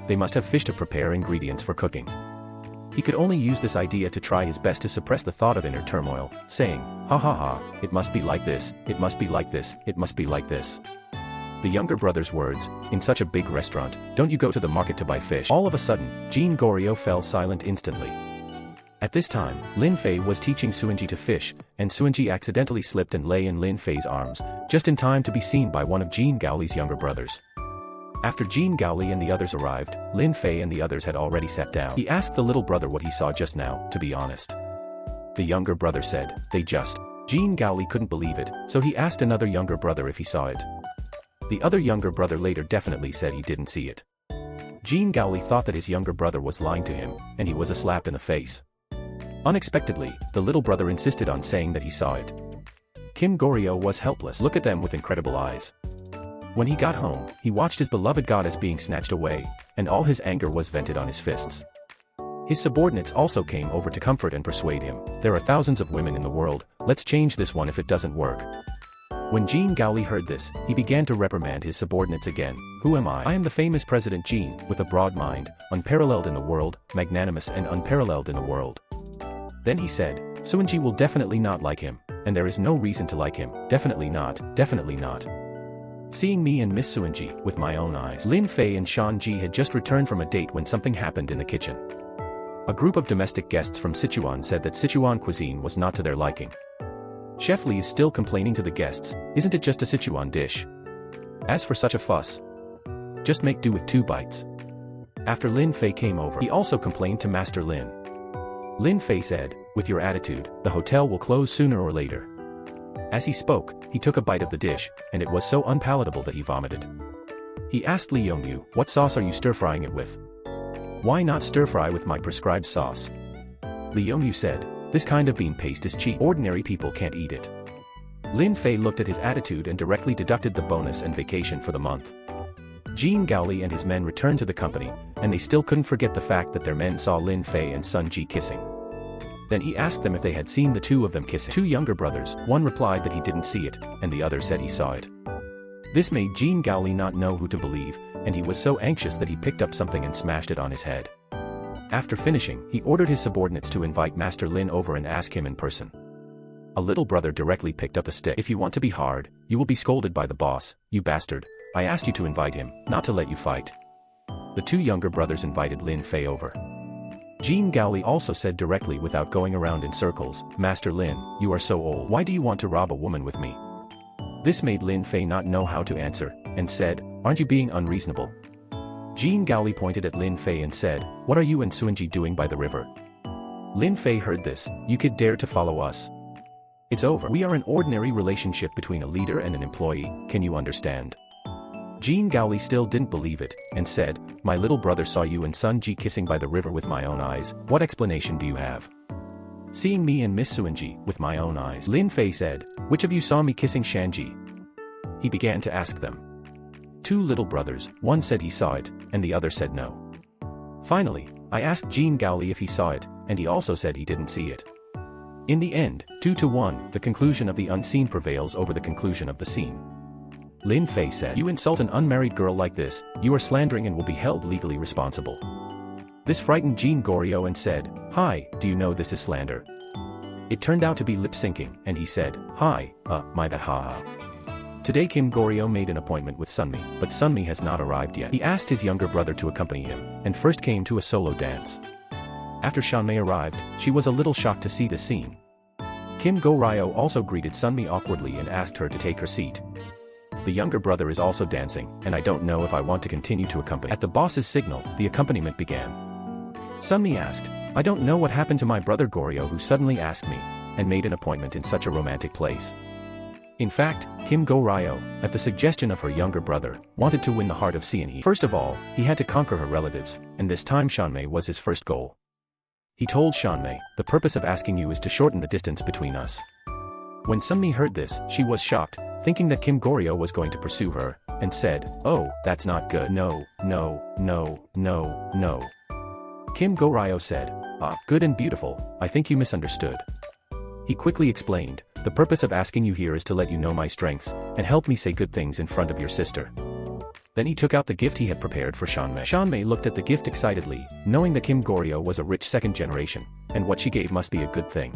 They must have fish to prepare ingredients for cooking. He could only use this idea to try his best to suppress the thought of inner turmoil, saying, ha ha ha, it must be like this, it must be like this, it must be like this. The younger brother's words, in such a big restaurant, don't you go to the market to buy fish? All of a sudden, Jean Goryo fell silent instantly. At this time, Lin Fei was teaching Suinji to fish, and Suinji accidentally slipped and lay in Lin Fei's arms, just in time to be seen by one of Jean Gaoli's younger brothers. After Jean Gaoli and the others arrived, Lin Fei and the others had already sat down. He asked the little brother what he saw just now, to be honest. The younger brother said, they just. Jean Gaoli couldn't believe it, so he asked another younger brother if he saw it. The other younger brother later definitely said he didn't see it. Jean Gaoli thought that his younger brother was lying to him, and he was a slap in the face. Unexpectedly, the little brother insisted on saying that he saw it. Kim Goryo was helpless. Look at them with incredible eyes. When he got home, he watched his beloved goddess being snatched away, and all his anger was vented on his fists. His subordinates also came over to comfort and persuade him. There are thousands of women in the world, let's change this one if it doesn't work. When Jean Gaoli heard this, he began to reprimand his subordinates again. Who am I? I am the famous President Jean, with a broad mind, unparalleled in the world, magnanimous and unparalleled in the world. Then he said, Suinji will definitely not like him, and there is no reason to like him, definitely not, definitely not. Seeing me and Miss Suinji, with my own eyes. Lin Fei and Shan Ji had just returned from a date when something happened in the kitchen. A group of domestic guests from Sichuan said that Sichuan cuisine was not to their liking. Chef Li is still complaining to the guests, isn't it just a Sichuan dish? As for such a fuss, just make do with 2 bites. After Lin Fei came over, he also complained to Master Lin. Lin Fei said, with your attitude, the hotel will close sooner or later. As he spoke, he took a bite of the dish, and it was so unpalatable that he vomited. He asked Li Yongyu, what sauce are you stir-frying it with? Why not stir-fry with my prescribed sauce? Li Yongyu said, this kind of bean paste is cheap. Ordinary people can't eat it. Lin Fei looked at his attitude and directly deducted the bonus and vacation for the month. Jean Gaoli and his men returned to the company, and they still couldn't forget the fact that their men saw Lin Fei and Sun Ji kissing. Then he asked them if they had seen the two of them kissing. 2 younger brothers, one replied that he didn't see it, and the other said he saw it. This made Jean Gaoli not know who to believe, and he was so anxious that he picked up something and smashed it on his head. After finishing, he ordered his subordinates to invite Master Lin over and ask him in person. A little brother directly picked up a stick. If you want to be hard, you will be scolded by the boss, you bastard. I asked you to invite him, not to let you fight. The 2 younger brothers invited Lin Fei over. Jean Gaoli also said directly without going around in circles, Master Lin, you are so old. Why do you want to rob a woman with me? This made Lin Fei not know how to answer, and said, aren't you being unreasonable? Jean Gaoli pointed at Lin Fei and said, what are you and Suinji doing by the river? Lin Fei heard this, you could dare to follow us. It's over. We are an ordinary relationship between a leader and an employee, can you understand? Jean Gaoli still didn't believe it, and said, my little brother saw you and Sun Ji kissing by the river with my own eyes, what explanation do you have? Seeing me and Miss Suinji, with my own eyes. Lin Fei said, which of you saw me kissing Shanji? He began to ask them. 2 little brothers, one said he saw it, and the other said no. Finally, I asked Jean Gaoli if he saw it, and he also said he didn't see it. In the end, 2-1, the conclusion of the unseen prevails over the conclusion of the seen. Lin Fei said, you insult an unmarried girl like this, you are slandering and will be held legally responsible. This frightened Jean Goryo and said, hi, do you know this is slander? It turned out to be lip-syncing, and he said, hi, my bad haha. Today Kim Goryo made an appointment with Sunmi, but Sunmi has not arrived yet. He asked his younger brother to accompany him, and first came to a solo dance. After Shanmei arrived, she was a little shocked to see the scene. Kim Go-ryo also greeted Sunmi awkwardly and asked her to take her seat. The younger brother is also dancing, and I don't know if I want to continue to accompany. At the boss's signal, the accompaniment began. Sunmi asked, I don't know what happened to my brother Goryo who suddenly asked me, and made an appointment in such a romantic place. In fact, Kim Go-ryo, at the suggestion of her younger brother, wanted to win the heart of Seon-hee. First of all, he had to conquer her relatives, and this time Seonmei was his first goal. He told Seonmei, "The purpose of asking you is to shorten the distance between us." When Seonmei heard this, she was shocked, thinking that Kim Go-ryo was going to pursue her, and said, "Oh, that's not good. No, no, no, no, no." Kim Go-ryo said, "Ah, good and beautiful, I think you misunderstood." He quickly explained, "The purpose of asking you here is to let you know my strengths, and help me say good things in front of your sister." Then he took out the gift he had prepared for Seonmei. Seonmei looked at the gift excitedly, knowing that Kim Go-ryo was a rich second generation, and what she gave must be a good thing.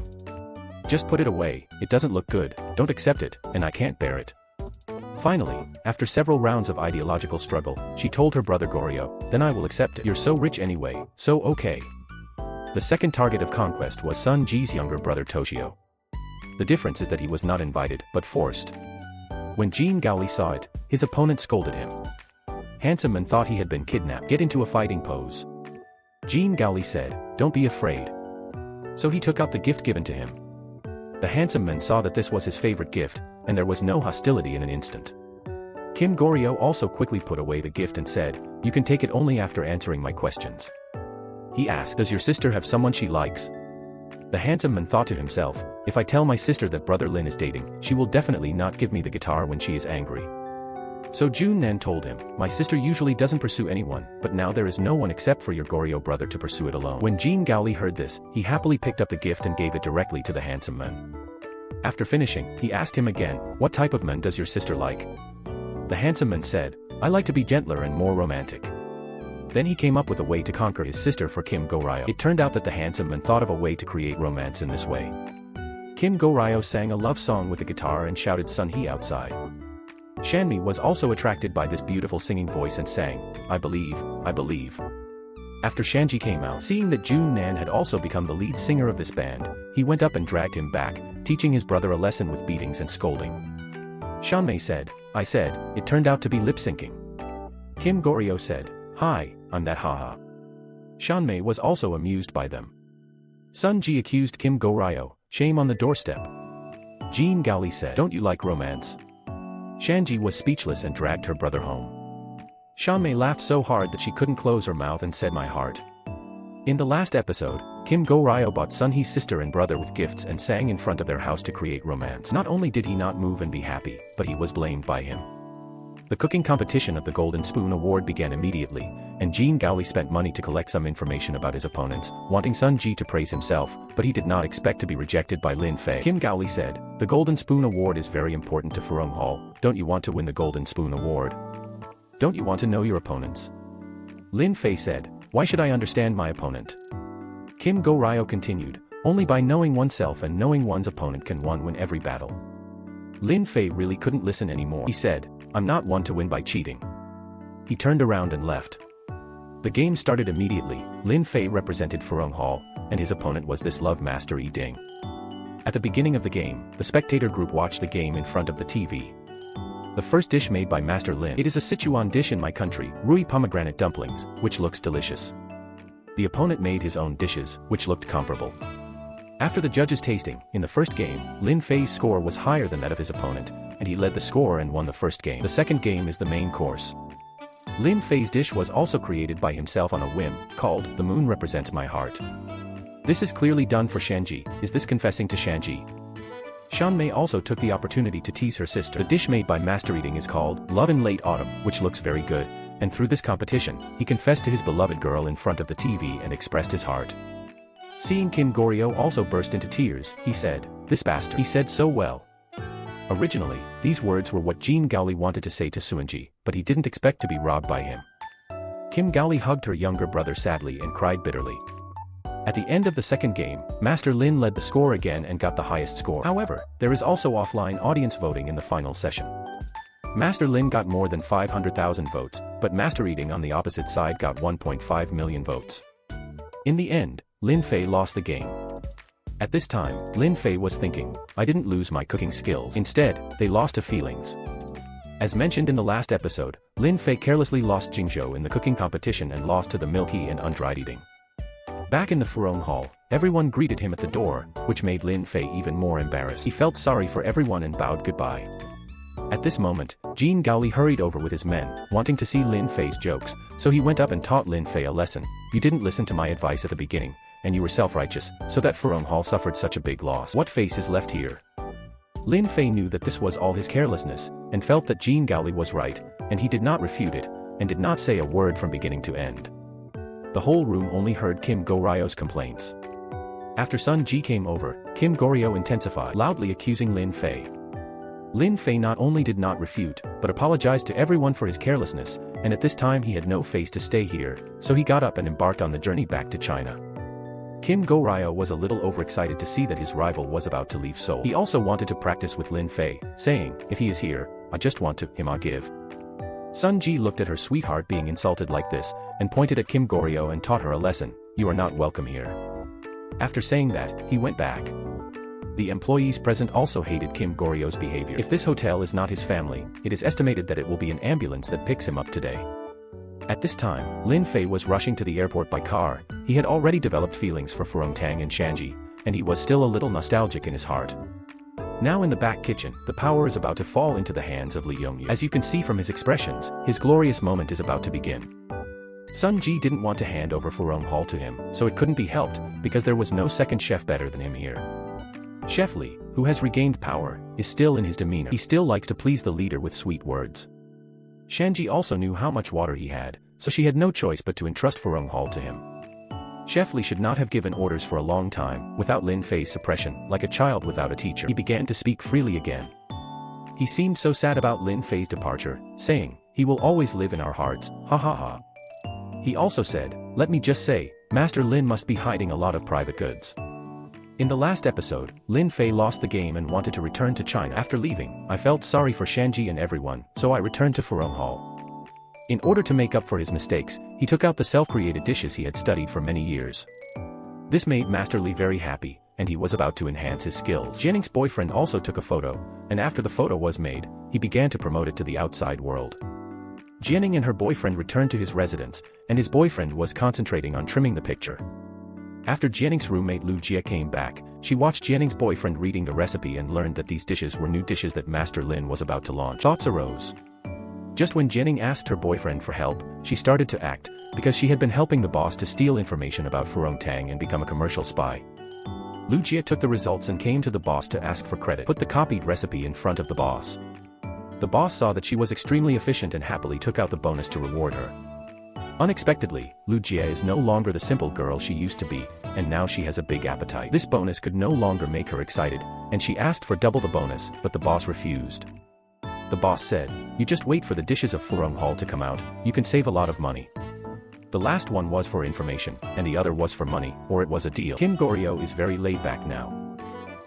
"Just put it away, it doesn't look good, don't accept it, and I can't bear it." Finally, after several rounds of ideological struggle, she told her brother Goryo, "Then I will accept it. You're so rich anyway, so okay." The second target of conquest was Sun Ji's younger brother Toshio. The difference is that he was not invited, but forced. When Jean Gaoli saw it, his opponent scolded him. Handsome Man thought he had been kidnapped. "Get into a fighting pose." Jean Gaoli said, "Don't be afraid." So he took out the gift given to him. The handsome man saw that this was his favorite gift, and there was no hostility in an instant. Kim Go-ryo also quickly put away the gift and said, "You can take it only after answering my questions." He asked, "Does your sister have someone she likes?" The handsome man thought to himself, "If I tell my sister that brother Lin is dating, she will definitely not give me the guitar when she is angry." So Jun Nan told him, "My sister usually doesn't pursue anyone, but now there is no one except for your Goryo brother to pursue it alone." When Jean Gaoli heard this, he happily picked up the gift and gave it directly to the handsome man. After finishing, he asked him again, "What type of man does your sister like?" The handsome man said, "I like to be gentler and more romantic." Then he came up with a way to conquer his sister for Kim Go-ryo. It turned out that the handsome man thought of a way to create romance in this way. Kim Go-ryo sang a love song with a guitar and shouted Sun-hee outside. Shanmi was also attracted by this beautiful singing voice and sang, I believe, I believe." After Shanji came out, seeing that Jun Nan had also become the lead singer of this band, he went up and dragged him back, teaching his brother a lesson with beatings and scolding. Seonmei said, "I said, it turned out to be lip-syncing." Kim Go-ryo said, "Hi, I'm that haha." Seonmei was also amused by them. Sun Ji accused Kim Go-ryo, "Shame on the doorstep." Jean Gaoli said, "Don't you like romance?" Shanji was speechless and dragged her brother home. Seonmei laughed so hard that she couldn't close her mouth and said, "My heart." In the last episode, Kim Go-ryo bought Sun-hee's sister and brother with gifts and sang in front of their house to create romance. Not only did he not move and be happy, but he was blamed by him. The cooking competition of the Golden Spoon Award began immediately, and Jean Gaoli spent money to collect some information about his opponents, wanting Sun Ji to praise himself, but he did not expect to be rejected by Lin Fei. Kim Gaoli said, "The Golden Spoon Award is very important to Furong Hall. Don't you want to win the Golden Spoon Award? Don't you want to know your opponents?" Lin Fei said, "Why should I understand my opponent?" Kim Go-ryo continued, "Only by knowing oneself and knowing one's opponent can one win every battle." Lin Fei really couldn't listen anymore. He said, "I'm not one to win by cheating." He turned around and left. The game started immediately. Lin Fei represented Furong Hall, and his opponent was this love master Yi Ding. At the beginning of the game, the spectator group watched the game in front of the TV. The first dish made by Master Lin. It is a Sichuan dish in my country, Rui pomegranate dumplings, which looks delicious. The opponent made his own dishes, which looked comparable. After the judges' tasting, in the first game, Lin Fei's score was higher than that of his opponent, and he led the score and won the first game. The second game is the main course. Lin Fei's dish was also created by himself on a whim, called "The Moon Represents My Heart." This is clearly done for Shanji. Is this confessing to Shanji? Seonmei also took the opportunity to tease her sister. The dish made by Master Eating is called Love in Late Autumn, which looks very good, and through this competition, he confessed to his beloved girl in front of the TV and expressed his heart. Seeing Kim Go-ryo also burst into tears, he said, "This bastard." He said so well. Originally, these words were what Jean Gaoli wanted to say to Seunji, but he didn't expect to be robbed by him. Kim Gaoli hugged her younger brother sadly and cried bitterly. At the end of the second game, Master Lin led the score again and got the highest score. However, there is also offline audience voting in the final session. Master Lin got more than 500,000 votes, but Master Eating on the opposite side got 1.5 million votes. In the end, Lin Fei lost the game. At this time, Lin Fei was thinking, "I didn't lose my cooking skills. Instead, they lost to feelings." As mentioned in the last episode, Lin Fei carelessly lost Jingzhou in the cooking competition and lost to the milky and undried eating. Back in the Furong Hall, everyone greeted him at the door, which made Lin Fei even more embarrassed. He felt sorry for everyone and bowed goodbye. At this moment, Jean Gaoli hurried over with his men, wanting to see Lin Fei's jokes, so he went up and taught Lin Fei a lesson. You didn't listen to my advice at the beginning, and you were self-righteous, so that Furong Hall suffered such a big loss. What face is left here? Lin Fei knew that this was all his carelessness, and felt that Jean Gaoli was right, and he did not refute it, and did not say a word from beginning to end. The whole room only heard Kim Go-ryo's complaints. After Sun Ji came over, Kim Go-ryo intensified, loudly accusing Lin Fei. Lin Fei not only did not refute, but apologized to everyone for his carelessness, and at this time he had no face to stay here, so he got up and embarked on the journey back to China. Kim Go-ryo was a little overexcited to see that his rival was about to leave Seoul. He also wanted to practice with Lin Fei, saying, if he is here, I just want to him I'll give. Sun Ji looked at her sweetheart being insulted like this, and pointed at Kim Go-ryo and taught her a lesson, you are not welcome here. After saying that, he went back. The employees present also hated Kim Go-ryo's behavior. If this hotel is not his family, it is estimated that it will be an ambulance that picks him up today. At this time, Lin Fei was rushing to the airport by car. He had already developed feelings for Furong Tang and Shanji, and he was still a little nostalgic in his heart. Now in the back kitchen, the power is about to fall into the hands of Lee Yong-yu. As you can see from his expressions, his glorious moment is about to begin. Sun Ji didn't want to hand over Furong Hall to him, so it couldn't be helped, because there was no second chef better than him here. Chef Lee, who has regained power, is still in his demeanor. He still likes to please the leader with sweet words. Shanji also knew how much water he had, so she had no choice but to entrust Furong Hall to him. Chef Lee should not have given orders for a long time, without Lin Fei's suppression, like a child without a teacher. He began to speak freely again. He seemed so sad about Lin Fei's departure, saying, he will always live in our hearts, ha ha ha. He also said, let me just say, Master Lin must be hiding a lot of private goods. In the last episode, Lin Fei lost the game and wanted to return to China. After leaving, I felt sorry for Shanji and everyone, so I returned to Furong Hall. In order to make up for his mistakes, he took out the self-created dishes he had studied for many years. This made Master Lee very happy, and he was about to enhance his skills. Jianning's boyfriend also took a photo, and after the photo was made, he began to promote it to the outside world. Jianning and her boyfriend returned to his residence, and his boyfriend was concentrating on trimming the picture. After Jianning's roommate Lu Jia came back, she watched Jianning's boyfriend reading the recipe and learned that these dishes were new dishes that Master Lin was about to launch. Thoughts arose. Just when Jianning asked her boyfriend for help, she started to act, because she had been helping the boss to steal information about Furong Tang and become a commercial spy. Lu Jia took the results and came to the boss to ask for credit. Put the copied recipe in front of the boss. The boss saw that she was extremely efficient and happily took out the bonus to reward her. Unexpectedly, Lu Jia is no longer the simple girl she used to be, and now she has a big appetite. This bonus could no longer make her excited, and she asked for double the bonus, but the boss refused. The boss said, you just wait for the dishes of Furong Hall to come out, you can save a lot of money. The last one was for information, and the other was for money, or it was a deal. Kim Go-ryo is very laid back now.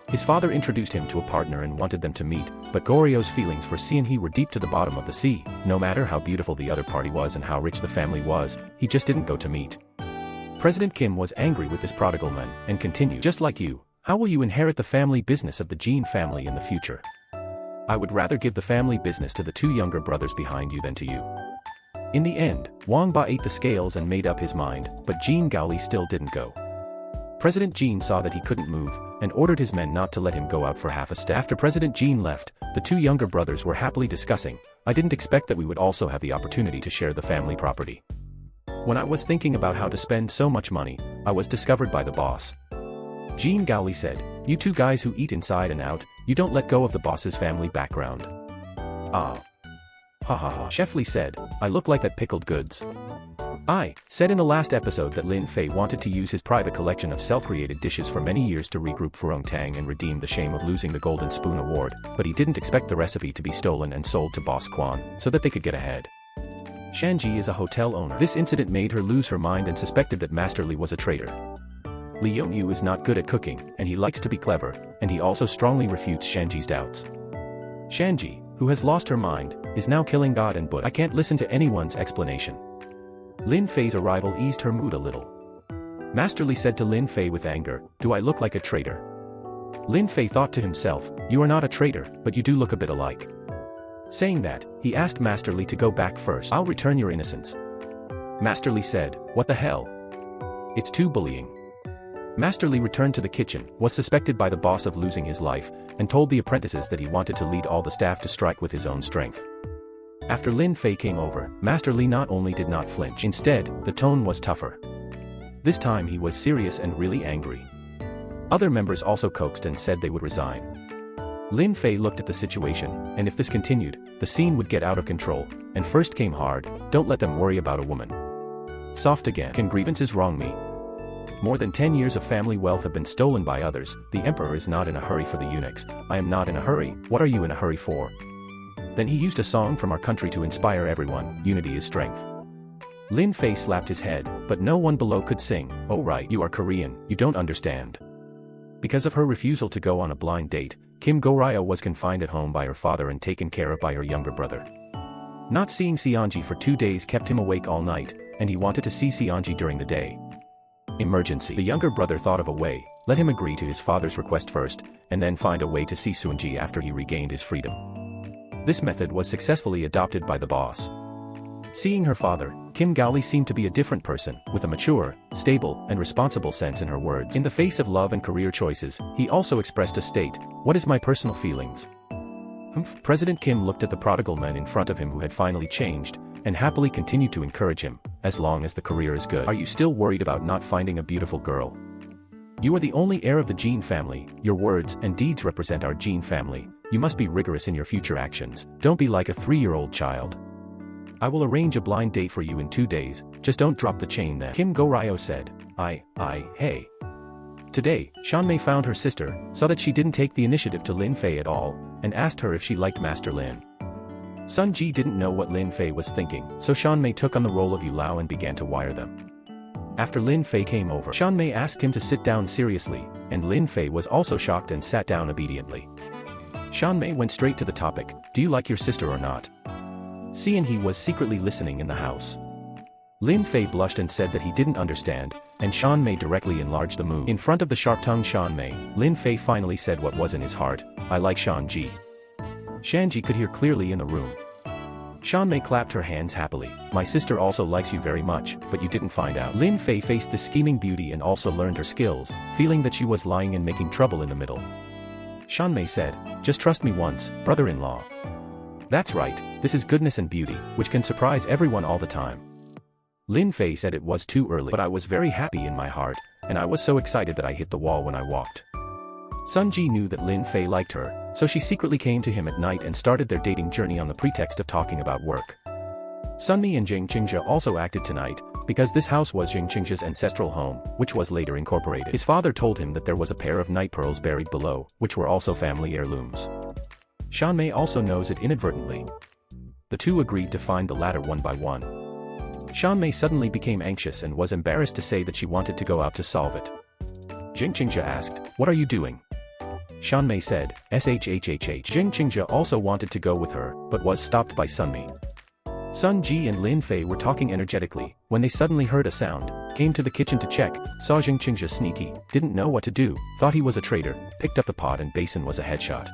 His father introduced him to a partner and wanted them to meet, but Go-ryo's feelings for Seon-hee were deep to the bottom of the sea. No matter how beautiful the other party was and how rich the family was, he just didn't go to meet. President Kim was angry with this prodigal man, and continued, just like you, how will you inherit the family business of the Jean family in the future? I would rather give the family business to the two younger brothers behind you than to you. In the end, Wang Ba ate the scales and made up his mind, but Jean Gaoli still didn't go. President Jean saw that he couldn't move, and ordered his men not to let him go out for half a step. After President Jean left, the two younger brothers were happily discussing, I didn't expect that we would also have the opportunity to share the family property. When I was thinking about how to spend so much money, I was discovered by the boss. Jean Gaoli said, you two guys who eat inside and out, you don't let go of the boss's family background. Ah. Ha ha ha. Chef Lee said, I look like that pickled goods. I said in the last episode that Lin Fei wanted to use his private collection of self-created dishes for many years to regroup Furong Tang and redeem the shame of losing the Golden Spoon Award, but he didn't expect the recipe to be stolen and sold to Boss Quan, so that they could get ahead. Shanji is a hotel owner. This incident made her lose her mind and suspected that Master Lee was a traitor. Lee Yong-yu is not good at cooking, and he likes to be clever, and he also strongly refutes Shanji's doubts. Shanji, who has lost her mind, is now killing God and Buddha. I can't listen to anyone's explanation. Lin Fei's arrival eased her mood a little. Master Lee said to Lin Fei with anger, do I look like a traitor? Lin Fei thought to himself, you are not a traitor, but you do look a bit alike. Saying that, he asked Master Lee to go back first. I'll return your innocence. Master Lee said, what the hell? It's too bullying. Master Lee returned to the kitchen, was suspected by the boss of losing his life, and told the apprentices that he wanted to lead all the staff to strike with his own strength. After Lin Fei came over, Master Lee not only did not flinch, instead, the tone was tougher. This time he was serious and really angry. Other members also coaxed and said they would resign. Lin Fei looked at the situation, and if this continued, the scene would get out of control, and first came hard, don't let them worry about a woman. Soft again, can grievances wrong me? More than 10 years of family wealth have been stolen by others, the emperor is not in a hurry for the eunuchs, I am not in a hurry, what are you in a hurry for? Then he used a song from our country to inspire everyone, unity is strength. Lin Fei slapped his head, but no one below could sing, oh right, you are Korean, you don't understand. Because of her refusal to go on a blind date, Kim Go-ryo was confined at home by her father and taken care of by her younger brother. Not seeing Seonji for 2 days kept him awake all night, and he wanted to see Seonji during the day. Emergency. The younger brother thought of a way, let him agree to his father's request first, and then find a way to see Seonji after he regained his freedom. This method was successfully adopted by the boss. Seeing her father, Kim Go-lee seemed to be a different person, with a mature, stable, and responsible sense in her words. In the face of love and career choices, he also expressed a state, what is my personal feelings? President Kim looked at the prodigal man in front of him who had finally changed, and happily continued to encourage him, as long as the career is good. Are you still worried about not finding a beautiful girl? You are the only heir of the Jean family, your words and deeds represent our Jean family, you must be rigorous in your future actions, don't be like a 3-year-old child. I will arrange a blind date for you in 2 days, just don't drop the chain then. Kim Go-ryo said, hey. Today, Shanmei found her sister, saw that she didn't take the initiative to Lin Fei at all, and asked her if she liked Master Lin. Sun Ji didn't know what Lin Fei was thinking, so Shanmei took on the role of Yu Lao and began to wire them. After Lin Fei came over, Shanmei asked him to sit down seriously, and Lin Fei was also shocked and sat down obediently. Shanmei went straight to the topic, do you like your sister or not? He was secretly listening in the house. Lin Fei blushed and said that he didn't understand, and Shanmei directly enlarged the mood. In front of the sharp-tongued Shanmei, Lin Fei finally said what was in his heart, I like Shanji. Shanji could hear clearly in the room. Shanmei clapped her hands happily, my sister also likes you very much, but you didn't find out. Lin Fei faced the scheming beauty and also learned her skills, feeling that she was lying and making trouble in the middle. Shanmei said, just trust me once, brother-in-law. That's right, this is goodness and beauty, which can surprise everyone all the time. Lin Fei said it was too early, but I was very happy in my heart, and I was so excited that I hit the wall when I walked. Sun Ji knew that Lin Fei liked her, so she secretly came to him at night and started their dating journey on the pretext of talking about work. Sunmi and Jing Qingxia also acted tonight, because this house was Jing Qingxia's ancestral home, which was later incorporated. His father told him that there was a pair of night pearls buried below, which were also family heirlooms. Shanmei also knows it inadvertently. The two agreed to find the latter one by one. Shanmei suddenly became anxious and was embarrassed to say that she wanted to go out to solve it. Jing Qingxia asked, what are you doing? Shanmei said, shhhh. Jing Qingxia also wanted to go with her, but was stopped by Sunmi. Sun Ji and Lin Fei were talking energetically, when they suddenly heard a sound, came to the kitchen to check, saw Jing Qingxia sneaky, didn't know what to do, thought he was a traitor, picked up the pot and basin was a headshot.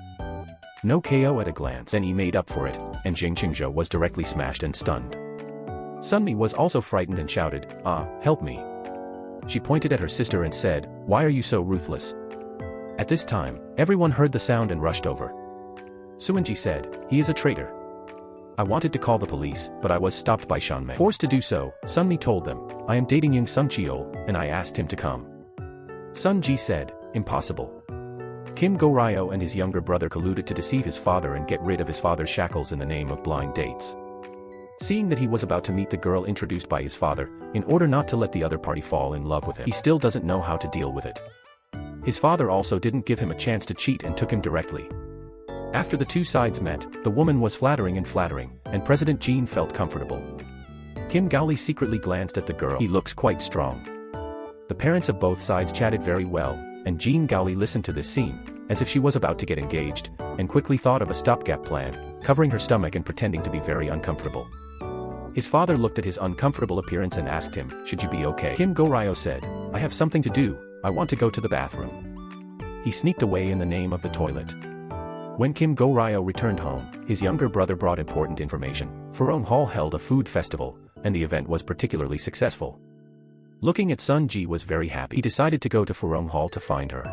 No KO at a glance, then he made up for it, and Jing Qingxia was directly smashed and stunned. Sunmi was also frightened and shouted, help me. She pointed at her sister and said, why are you so ruthless? At this time, everyone heard the sound and rushed over. Suinji said, he is a traitor. I wanted to call the police, but I was stopped by Shanmei. Forced to do so, Sunmi told them, I am dating young Sun Cheol, and I asked him to come. Sun Ji said, impossible. Kim Go-ryo and his younger brother colluded to deceive his father and get rid of his father's shackles in the name of blind dates. Seeing that he was about to meet the girl introduced by his father, in order not to let the other party fall in love with him, he still doesn't know how to deal with it. His father also didn't give him a chance to cheat and took him directly. After the two sides met, the woman was flattering, and President Jean felt comfortable. Kim Go-lee secretly glanced at the girl, he looks quite strong. The parents of both sides chatted very well, and Jean Go-lee listened to this scene, as if she was about to get engaged, and quickly thought of a stopgap plan, covering her stomach and pretending to be very uncomfortable. His father looked at his uncomfortable appearance and asked him, should you be okay? Kim Go-ryo said, I have something to do, I want to go to the bathroom. He sneaked away in the name of the toilet. When Kim Go-ryo returned home, his younger brother brought important information. Farone Hall held a food festival, and the event was particularly successful. Looking at Sun Ji was very happy. He decided to go to Furong Hall to find her.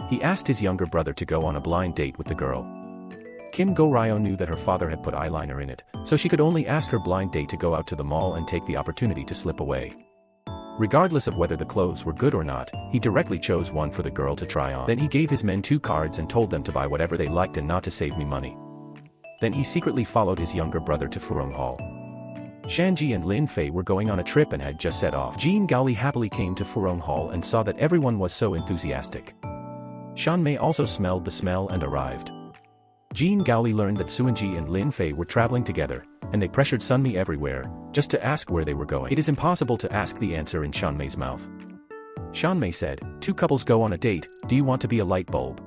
He asked his younger brother to go on a blind date with the girl. Kim Go-ryo knew that her father had put eyeliner in it, so she could only ask her blind date to go out to the mall and take the opportunity to slip away. Regardless of whether the clothes were good or not, he directly chose one for the girl to try on. Then he gave his men 2 cards and told them to buy whatever they liked and not to save me money. Then he secretly followed his younger brother to Furong Hall. Shanji and Lin Fei were going on a trip and had just set off. Jean Gaoli happily came to Furong Hall and saw that everyone was so enthusiastic. Shanmei also smelled the smell and arrived. Jean Gaoli learned that Suanji and Lin Fei were traveling together, and they pressured Sunmi everywhere, just to ask where they were going. It is impossible to ask the answer in Shanmei's mouth. Shanmei said, 2 couples go on a date, do you want to be a light bulb?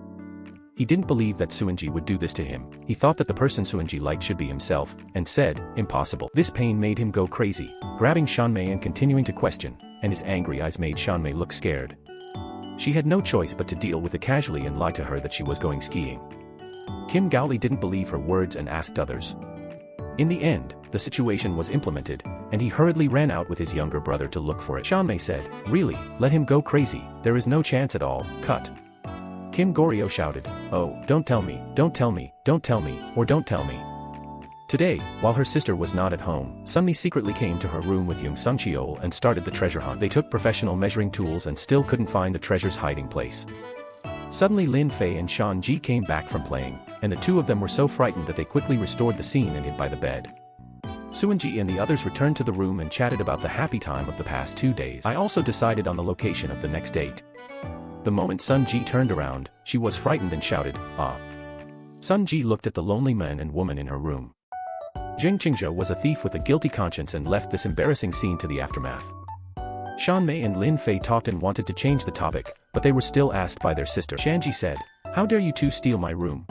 He didn't believe that Suanji would do this to him. He thought that the person Suanji liked should be himself, and said, impossible. This pain made him go crazy, grabbing Shanmei and continuing to question, and his angry eyes made Shanmei look scared. She had no choice but to deal with it casually and lie to her that she was going skiing. Kim Gaoli didn't believe her words and asked others. In the end, the situation was implemented, and he hurriedly ran out with his younger brother to look for it. Shanmei said, really, let him go crazy, there is no chance at all, cut. Kim Goryo shouted, oh, don't tell me, don't tell me, don't tell me, or don't tell me. Today, while her sister was not at home, Sunmi secretly came to her room with Young Sung Cheol and started the treasure hunt. They took professional measuring tools and still couldn't find the treasure's hiding place. Suddenly Lin Fei and Shan Ji came back from playing, and the 2 of them were so frightened that they quickly restored the scene and hid by the bed. Suanji and the others returned to the room and chatted about the happy time of the past 2 days. I also decided on the location of the next date. The moment Sun Ji turned around, she was frightened and shouted, ah. Sun Ji looked at the lonely man and woman in her room. Jing Qingzhou was a thief with a guilty conscience and left this embarrassing scene to the aftermath. Shanmei and Lin Fei talked and wanted to change the topic, but they were still asked by their sister. Shanji said, how dare you 2 steal my room?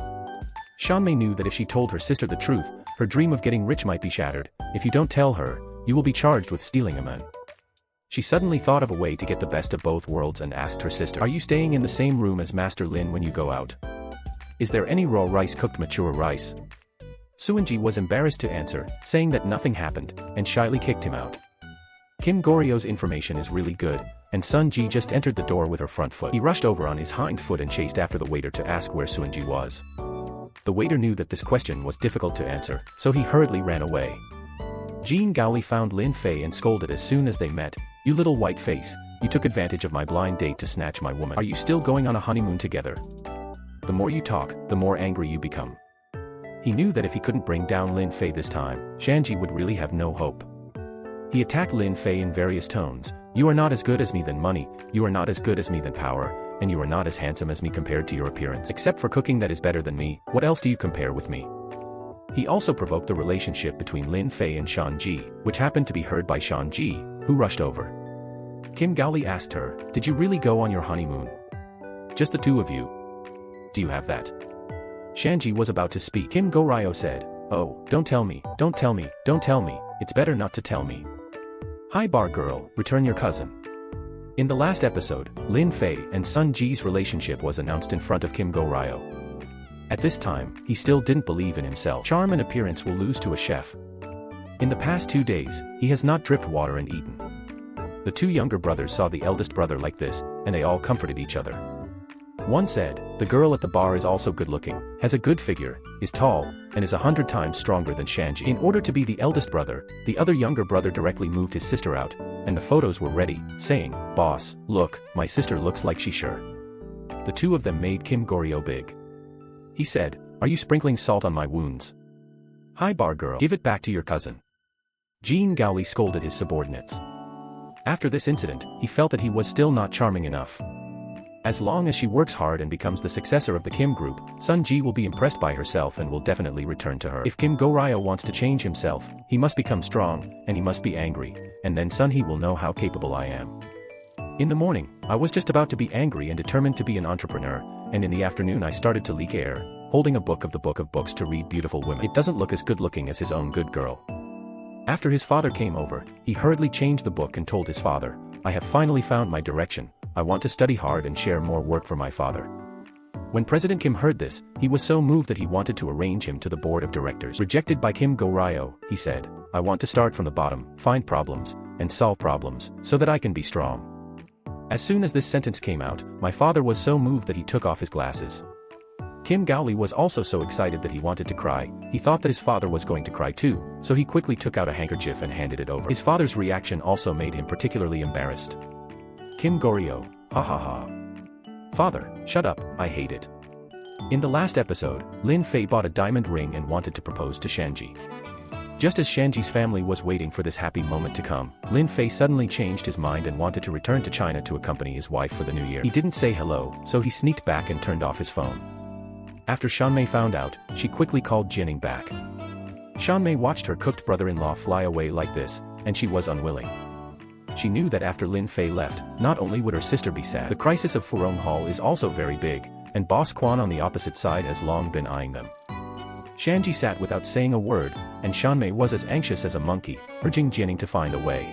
Shanmei knew that if she told her sister the truth, her dream of getting rich might be shattered. If you don't tell her, you will be charged with stealing a man. She suddenly thought of a way to get the best of both worlds and asked her sister, are you staying in the same room as Master Lin when you go out? Is there any raw rice cooked mature rice? Suanji was embarrassed to answer, saying that nothing happened, and shyly kicked him out. Kim Goryo's information is really good, and Sun Ji just entered the door with her front foot. He rushed over on his hind foot and chased after the waiter to ask where Suanji was. The waiter knew that this question was difficult to answer, so he hurriedly ran away. Jean Gaoli found Lin Fei and scolded as soon as they met, you little white face, you took advantage of my blind date to snatch my woman. Are you still going on a honeymoon together? The more you talk, the more angry you become. He knew that if he couldn't bring down Lin Fei this time, Shanji would really have no hope. He attacked Lin Fei in various tones, you are not as good as me than money, you are not as good as me than power, and you are not as handsome as me compared to your appearance. Except for cooking that is better than me, what else do you compare with me? He also provoked the relationship between Lin Fei and Shan Ji, which happened to be heard by Shan Ji, who rushed over. Kim Gaoli asked her, did you really go on your honeymoon? Just the 2 of you? Do you have that? Shanji was about to speak. Kim Go-ryo said, oh, don't tell me, don't tell me, don't tell me, it's better not to tell me. Hi bar girl, return your cousin. In the last episode, Lin Fei and Sun Ji's relationship was announced in front of Kim Go-ryo. At this time, he still didn't believe in himself. Charm and appearance will lose to a chef. In the past 2 days, he has not dripped water and eaten. The 2 younger brothers saw the eldest brother like this, and they all comforted each other. One said, the girl at the bar is also good looking, has a good figure, is tall, and is 100 times stronger than Shanji. In order to be the eldest brother, the other younger brother directly moved his sister out, and the photos were ready, saying, boss, look, my sister looks like she sure. The 2 of them made Kim Goryo big. He said, are you sprinkling salt on my wounds? Hi bar girl, give it back to your cousin. Jean Gaoli scolded his subordinates. After this incident, he felt that he was still not charming enough. As long as she works hard and becomes the successor of the Kim group, Sun Ji will be impressed by herself and will definitely return to her. If Kim Go-ryo wants to change himself, he must become strong, and he must be angry, and then Sun Hee will know how capable I am. In the morning, I was just about to be angry and determined to be an entrepreneur, and in the afternoon I started to leak air, holding a book of the book of books to read beautiful women. It doesn't look as good looking as his own good girl. After his father came over, he hurriedly changed the book and told his father, I have finally found my direction, I want to study hard and share more work for my father. When President Kim heard this, he was so moved that he wanted to arrange him to the board of directors. Rejected by Kim Go-ryo, he said, I want to start from the bottom, find problems, and solve problems, so that I can be strong. As soon as this sentence came out, my father was so moved that he took off his glasses. Kim Gaoli was also so excited that he wanted to cry. He thought that his father was going to cry too, so he quickly took out a handkerchief and handed it over. His father's reaction also made him particularly embarrassed. Kim Goryo, ha ha ha. Father, shut up, I hate it. In the last episode, Lin Fei bought a diamond ring and wanted to propose to Shanji. Just as Shanji's family was waiting for this happy moment to come, Lin Fei suddenly changed his mind and wanted to return to China to accompany his wife for the new year. He didn't say hello, so he sneaked back and turned off his phone. After Shanmei found out, she quickly called Jining back. Shanmei watched her cooked brother-in-law fly away like this, and she was unwilling. She knew that after Lin Fei left, not only would her sister be sad, the crisis of Furong Hall is also very big, and Boss Quan on the opposite side has long been eyeing them. Shanji sat without saying a word, and Shanmei was as anxious as a monkey, urging Jining to find a way.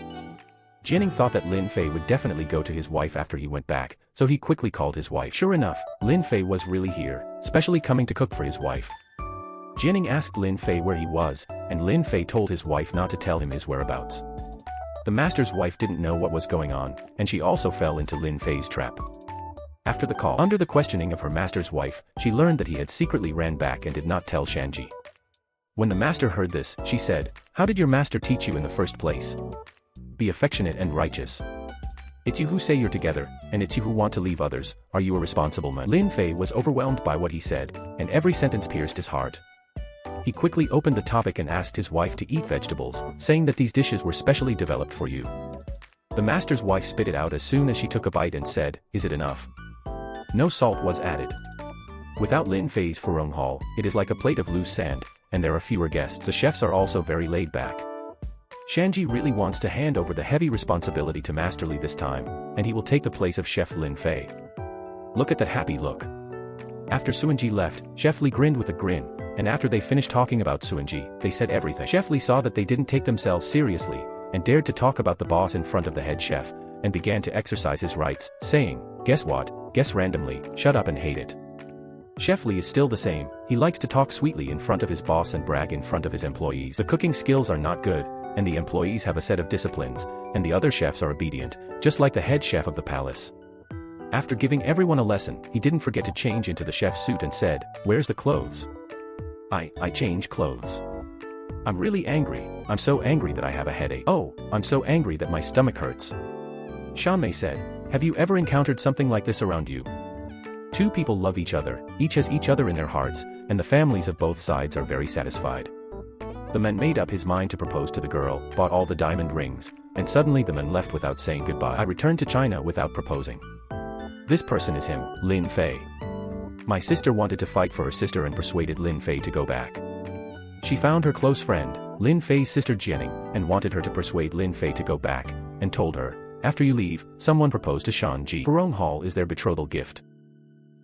Jining thought that Lin Fei would definitely go to his wife after he went back, so he quickly called his wife. Sure enough, Lin Fei was really here, specially coming to cook for his wife. Jining asked Lin Fei where he was, and Lin Fei told his wife not to tell him his whereabouts. The master's wife didn't know what was going on, and she also fell into Lin Fei's trap. After the call, under the questioning of her master's wife, she learned that he had secretly ran back and did not tell Shanji. When the master heard this, she said, "How did your master teach you in the first place? Be affectionate and righteous. It's you who say you're together, and it's you who want to leave others. Are you a responsible man?" Lin Fei was overwhelmed by what he said, and every sentence pierced his heart. He quickly opened the topic and asked his wife to eat vegetables, saying that these dishes were specially developed for you. The master's wife spit it out as soon as she took a bite and said, "Is it enough?" No salt was added. Without Lin Fei's Furong Hall, it is like a plate of loose sand, and there are fewer guests. The chefs are also very laid back. Shanji really wants to hand over the heavy responsibility to Master Li this time, and he will take the place of Chef Lin Fei. Look at that happy look. After Suanji left, Chef Li grinned with a grin, and after they finished talking about Suanji, they said everything. Chef Li saw that they didn't take themselves seriously, and dared to talk about the boss in front of the head chef, and began to exercise his rights, saying, "Guess what? Guess randomly, shut up and hate it." Chef Li is still the same, he likes to talk sweetly in front of his boss and brag in front of his employees. The cooking skills are not good, and the employees have a set of disciplines, and the other chefs are obedient, just like the head chef of the palace. After giving everyone a lesson, he didn't forget to change into the chef's suit and said, "Where's the clothes? I change clothes. I'm really angry, I'm so angry that I have a headache. Oh, I'm so angry that my stomach hurts." Shanmei said, "Have you ever encountered something like this around you? Two people love each other, each has each other in their hearts, and the families of both sides are very satisfied." The man made up his mind to propose to the girl, bought all the diamond rings, and suddenly the man left without saying goodbye. "I returned to China without proposing. This person is him, Lin Fei. My sister wanted to fight for her sister and persuaded Lin Fei to go back. She found her close friend, Lin Fei's sister Jining, and wanted her to persuade Lin Fei to go back, and told her, after you leave, someone proposed to Shanji. Furong Hall is their betrothal gift.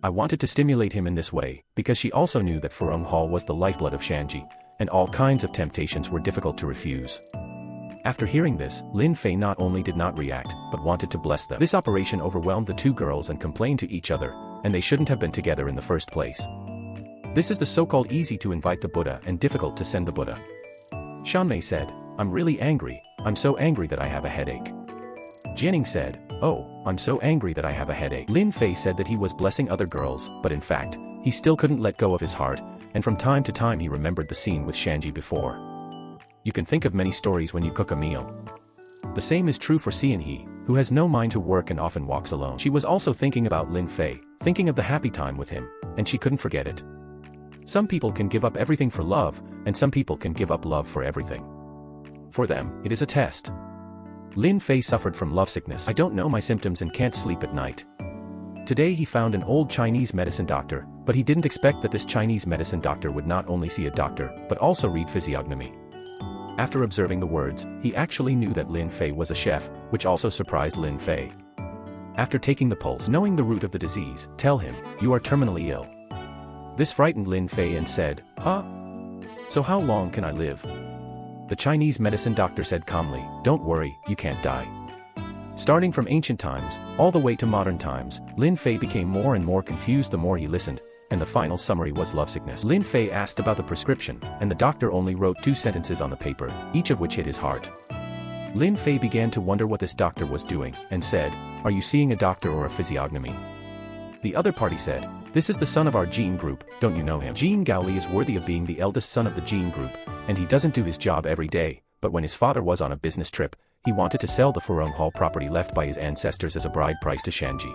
I wanted to stimulate him in this way, because she also knew that Furong Hall was the lifeblood of Shanji, and all kinds of temptations were difficult to refuse." After hearing this, Lin Fei not only did not react, but wanted to bless them. This operation overwhelmed the two girls and complained to each other, and they shouldn't have been together in the first place. This is the so-called easy to invite the Buddha and difficult to send the Buddha. Shanmei said, "I'm really angry, I'm so angry that I have a headache." Jining said, "Oh, I'm so angry that I have a headache." Lin Fei said that he was blessing other girls, but in fact, he still couldn't let go of his heart, and from time to time he remembered the scene with Shanji before. You can think of many stories when you cook a meal. The same is true for Seon-hee, who has no mind to work and often walks alone. She was also thinking about Lin Fei, thinking of the happy time with him, and she couldn't forget it. Some people can give up everything for love, and some people can give up love for everything. For them, it is a test. Lin Fei suffered from lovesickness. "I don't know my symptoms and can't sleep at night." Today he found an old Chinese medicine doctor, but he didn't expect that this Chinese medicine doctor would not only see a doctor, but also read physiognomy. After observing the words, he actually knew that Lin Fei was a chef, which also surprised Lin Fei. After taking the pulse, knowing the root of the disease, tell him, "You are terminally ill." This frightened Lin Fei and said, "Huh? So how long can I live?" The Chinese medicine doctor said calmly, "Don't worry, you can't die." Starting from ancient times, all the way to modern times, Lin Fei became more and more confused the more he listened, and the final summary was lovesickness. Lin Fei asked about the prescription, and the doctor only wrote 2 sentences on the paper, each of which hit his heart. Lin Fei began to wonder what this doctor was doing, and said, "Are you seeing a doctor or a physiognomy?" The other party said, "This is the son of our gene group, don't you know him? Jean Gaoli is worthy of being the eldest son of the gene group, and he doesn't do his job every day, but when his father was on a business trip, he wanted to sell the Furong Hall property left by his ancestors as a bride price to Shanji.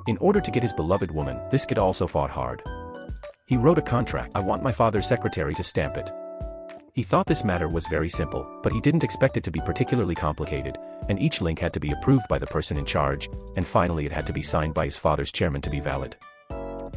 In order to get his beloved woman, this kid also fought hard. He wrote a contract. I want my father's secretary to stamp it." He thought this matter was very simple, but he didn't expect it to be particularly complicated, and each link had to be approved by the person in charge, and finally it had to be signed by his father's chairman to be valid.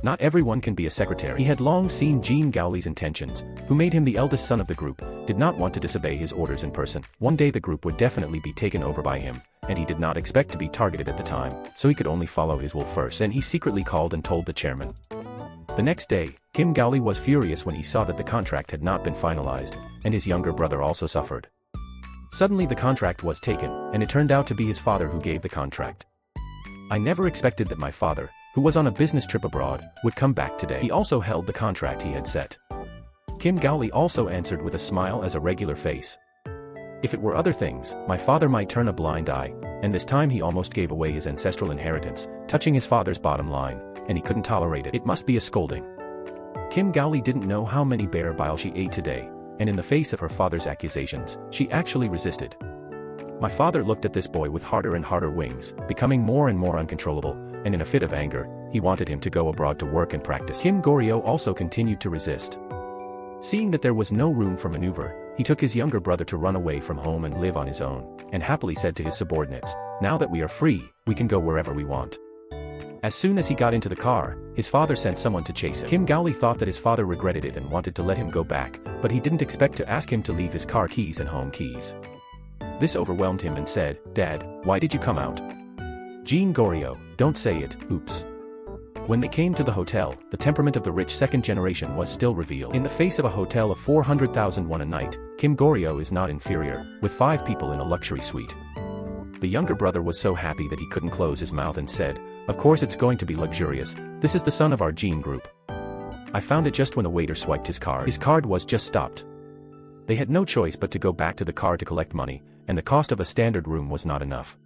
Not everyone can be a secretary. He had long seen Jean Gaoli's intentions, who made him the eldest son of the group, did not want to disobey his orders in person. One day the group would definitely be taken over by him, and he did not expect to be targeted at the time, so he could only follow his will first. Then he secretly called and told the chairman. The next day, Kim Gaoli was furious when he saw that the contract had not been finalized, and his younger brother also suffered. Suddenly the contract was taken, and it turned out to be his father who gave the contract. "I never expected that my father, who was on a business trip abroad, would come back today. He also held the contract he had set." Kim Gaoli also answered with a smile as a regular face. "If it were other things, my father might turn a blind eye, and this time he almost gave away his ancestral inheritance, touching his father's bottom line, and he couldn't tolerate it. It must be a scolding." Kim Gaoli didn't know how many bear bile she ate today, and in the face of her father's accusations, she actually resisted. My father looked at this boy with harder and harder wings, becoming more and more uncontrollable, and in a fit of anger, he wanted him to go abroad to work and practice. Kim Goryo also continued to resist. Seeing that there was no room for maneuver, he took his younger brother to run away from home and live on his own, and happily said to his subordinates, "Now that we are free, we can go wherever we want." As soon as he got into the car, his father sent someone to chase him. Kim Gaoli thought that his father regretted it and wanted to let him go back, but he didn't expect to ask him to leave his car keys and home keys. This overwhelmed him and said, "Dad, why did you come out?" "Jean Goryo, don't say it, oops." When they came to the hotel, the temperament of the rich second generation was still revealed. In the face of a hotel of 400,000 won a night, Kim Goryo is not inferior, with 5 people in a luxury suite. The younger brother was so happy that he couldn't close his mouth and said, "Of course it's going to be luxurious, this is the son of our gene group. I found it just when the waiter swiped his card. His card was just stopped." They had no choice but to go back to the car to collect money, and the cost of a standard room was not enough.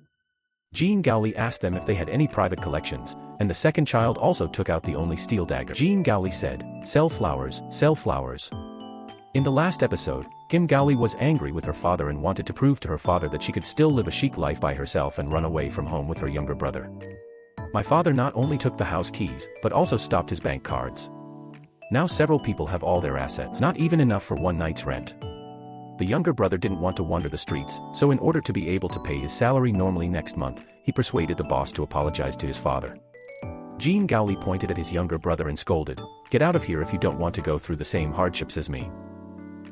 Jean Gaoli asked them if they had any private collections, and the second child also took out the only steel dagger. Jean Gaoli said, "Sell flowers, sell flowers." In the last episode, Kim Gaoli was angry with her father and wanted to prove to her father that she could still live a chic life by herself and run away from home with her younger brother. "My father not only took the house keys, but also stopped his bank cards. Now several people have all their assets, not even enough for one night's rent." The younger brother didn't want to wander the streets, so in order to be able to pay his salary normally next month, he persuaded the boss to apologize to his father. Jean Gaoli pointed at his younger brother and scolded, "Get out of here if you don't want to go through the same hardships as me."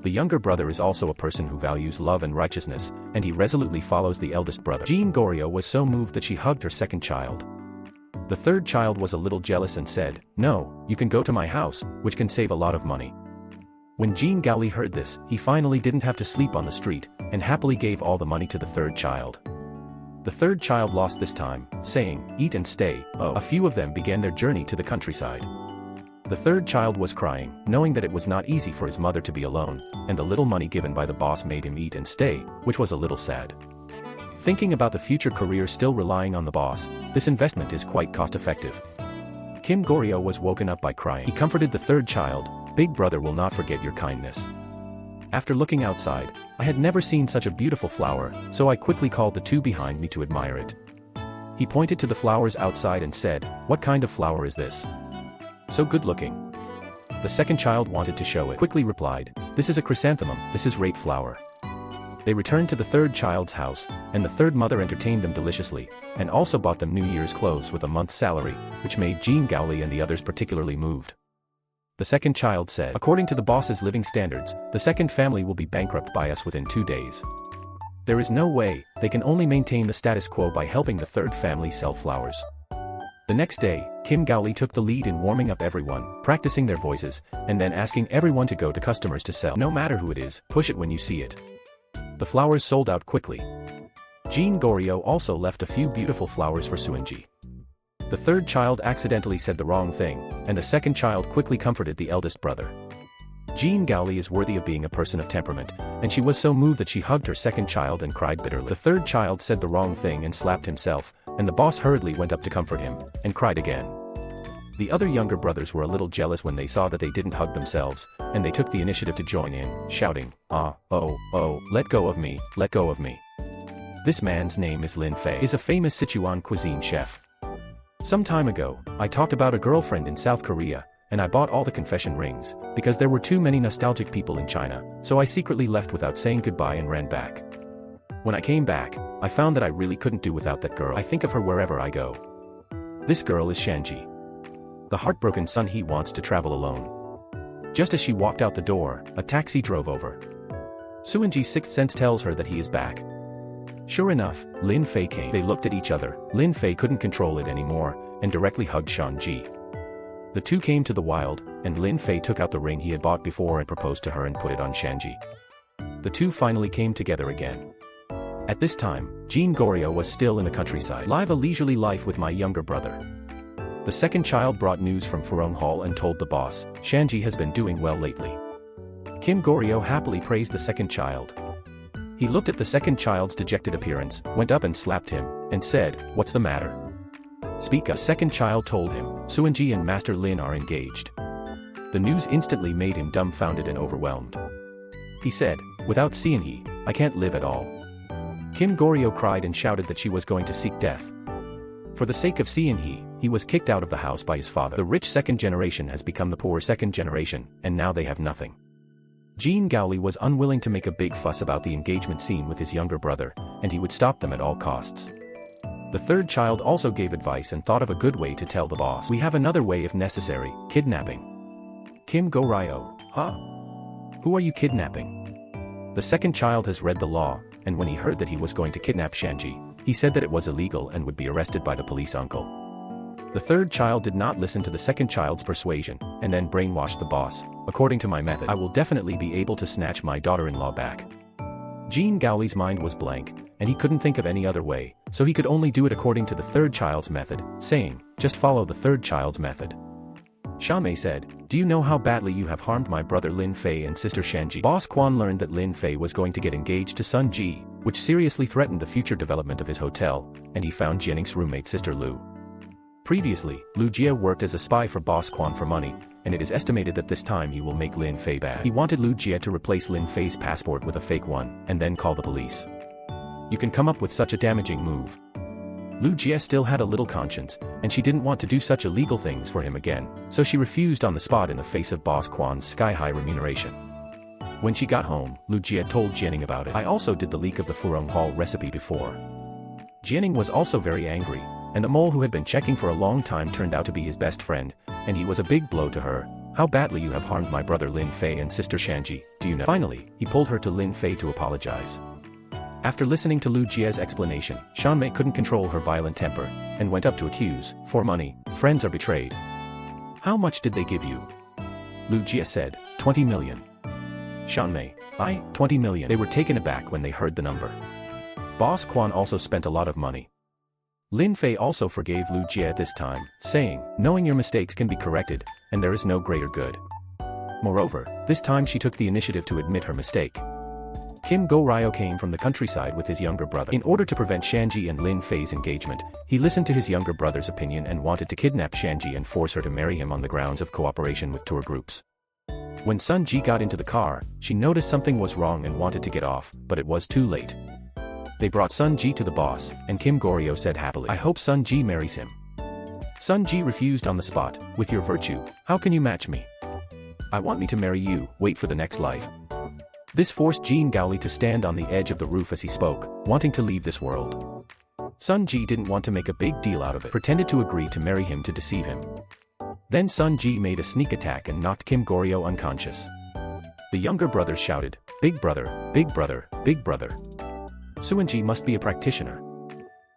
The younger brother is also a person who values love and righteousness, and he resolutely follows the eldest brother. Jean Goryo was so moved that she hugged her second child. The third child was a little jealous and said, "No, you can go to my house, which can save a lot of money." When Jean Gaoli heard this, he finally didn't have to sleep on the street, and happily gave all the money to the third child. The third child lost this time, saying, "Eat and stay." A few of them began their journey to the countryside. The third child was crying, knowing that it was not easy for his mother to be alone, and the little money given by the boss made him eat and stay, which was a little sad. Thinking about the future career still relying on the boss, this investment is quite cost-effective. Kim Goryo was woken up by crying. He comforted the third child, "Big brother will not forget your kindness." After looking outside, I had never seen such a beautiful flower, so I quickly called the two behind me to admire it. He pointed to the flowers outside and said, "What kind of flower is this? So good looking." The second child wanted to show it. Quickly replied, "This is a chrysanthemum, this is rate flower." They returned to the third child's house, and the third mother entertained them deliciously, and also bought them New Year's clothes with a month's salary, which made Jean Gaoli and the others particularly moved. The second child said, "According to the boss's living standards, the second family will be bankrupt by us within 2 days. There is no way, they can only maintain the status quo by helping the third family sell flowers." The next day, Kim Gaoli took the lead in warming up everyone, practicing their voices, and then asking everyone to go to customers to sell. No matter who it is, push it when you see it. The flowers sold out quickly. Jean Goryo also left a few beautiful flowers for Suenji. The third child accidentally said the wrong thing, and the second child quickly comforted the eldest brother. Jean Gaoli is worthy of being a person of temperament, and she was so moved that she hugged her second child and cried bitterly. The third child said the wrong thing and slapped himself, and the boss hurriedly went up to comfort him, and cried again. The other younger brothers were a little jealous when they saw that they didn't hug themselves, and they took the initiative to join in, shouting, let go of me, let go of me. This man's name is Lin Fei. He is a famous Sichuan cuisine chef. Some time ago, I talked about a girlfriend in South Korea, and I bought all the confession rings, because there were too many nostalgic people in China, so I secretly left without saying goodbye and ran back. When I came back, I found that I really couldn't do without that girl. I think of her wherever I go. This girl is Shanji. The heartbroken son he wants to travel alone. Just as she walked out the door, a taxi drove over. Suanji's sixth sense tells her that he is back. Sure enough, Lin Fei came. They looked at each other. Lin Fei couldn't control it anymore, and directly hugged Shanji. The two came to the wild, and Lin Fei took out the ring he had bought before and proposed to her and put it on Shanji. The two finally came together again. At this time, Jean Goryeo was still in the countryside. Live a leisurely life with my younger brother. The second child brought news from Furong Hall and told the boss, Shanji has been doing well lately. Kim Goryeo happily praised the second child. He looked at the second child's dejected appearance, went up and slapped him, and said, "What's the matter? Speak up." Second child told him, Suanji and Master Lin are engaged. The news instantly made him dumbfounded and overwhelmed. He said, "Without Seonhee, I can't live at all." Kim Goryeo cried and shouted that she was going to seek death. For the sake of Seonhee, he was kicked out of the house by his father. The rich second generation has become the poor second generation, and now they have nothing. Jean Gaoli was unwilling to make a big fuss about the engagement scene with his younger brother, and he would stop them at all costs. The third child also gave advice and thought of a good way to tell the boss. "We have another way if necessary, kidnapping." Kim Goryeo, "Huh? Who are you kidnapping?" The second child has read the law, and when he heard that he was going to kidnap Shanji, he said that it was illegal and would be arrested by the police uncle. The third child did not listen to the second child's persuasion, and then brainwashed the boss. "According to my method, I will definitely be able to snatch my daughter-in-law back." Jean Gaoli's mind was blank, and he couldn't think of any other way, so he could only do it according to the third child's method, saying, "Just follow the third child's method." Shamei said, "Do you know how badly you have harmed my brother Lin Fei and sister Shanji?" Boss Quan learned that Lin Fei was going to get engaged to Sun Ji, which seriously threatened the future development of his hotel, and he found Jianning's roommate sister Lu. Previously, Lu Jia worked as a spy for Boss Quan for money, and it is estimated that this time he will make Lin Fei bad. He wanted Lu Jia to replace Lin Fei's passport with a fake one, and then call the police. You can come up with such a damaging move. Lu Jia still had a little conscience, and she didn't want to do such illegal things for him again, so she refused on the spot in the face of Boss Quan's sky-high remuneration. When she got home, Lu Jia told Jianning about it. "I also did the leak of the Furong Hall recipe before." Jianning was also very angry, and the mole who had been checking for a long time turned out to be his best friend, and he was a big blow to her. "How badly you have harmed my brother Lin Fei and sister Shanji, do you know?" Finally, he pulled her to Lin Fei to apologize. After listening to Lu Jia's explanation, Shanmei couldn't control her violent temper, and went up to accuse, "For money, friends are betrayed. How much did they give you?" Lu Jia said, 20 million. Shanmei, 20 million. They were taken aback when they heard the number. Boss Quan also spent a lot of money. Lin Fei also forgave Lu Jia at this time, saying, "Knowing your mistakes can be corrected, and there is no greater good." Moreover, this time she took the initiative to admit her mistake. Kim Goryeo came from the countryside with his younger brother. In order to prevent Shanji and Lin Fei's engagement, he listened to his younger brother's opinion and wanted to kidnap Shanji and force her to marry him on the grounds of cooperation with tour groups. When Sun Ji got into the car, she noticed something was wrong and wanted to get off, but it was too late. They brought Sun Ji to the boss, and Kim Goryeo said happily, "I hope Sun Ji marries him." Sun Ji refused on the spot, "With your virtue, how can you match me? I want me to marry you, wait for the next life." This forced Jean Gaoli to stand on the edge of the roof as he spoke, wanting to leave this world. Sun Ji didn't want to make a big deal out of it, pretended to agree to marry him to deceive him. Then Sun Ji made a sneak attack and knocked Kim Goryeo unconscious. The younger brothers shouted, "Big brother, big brother, big brother. Suanji must be a practitioner."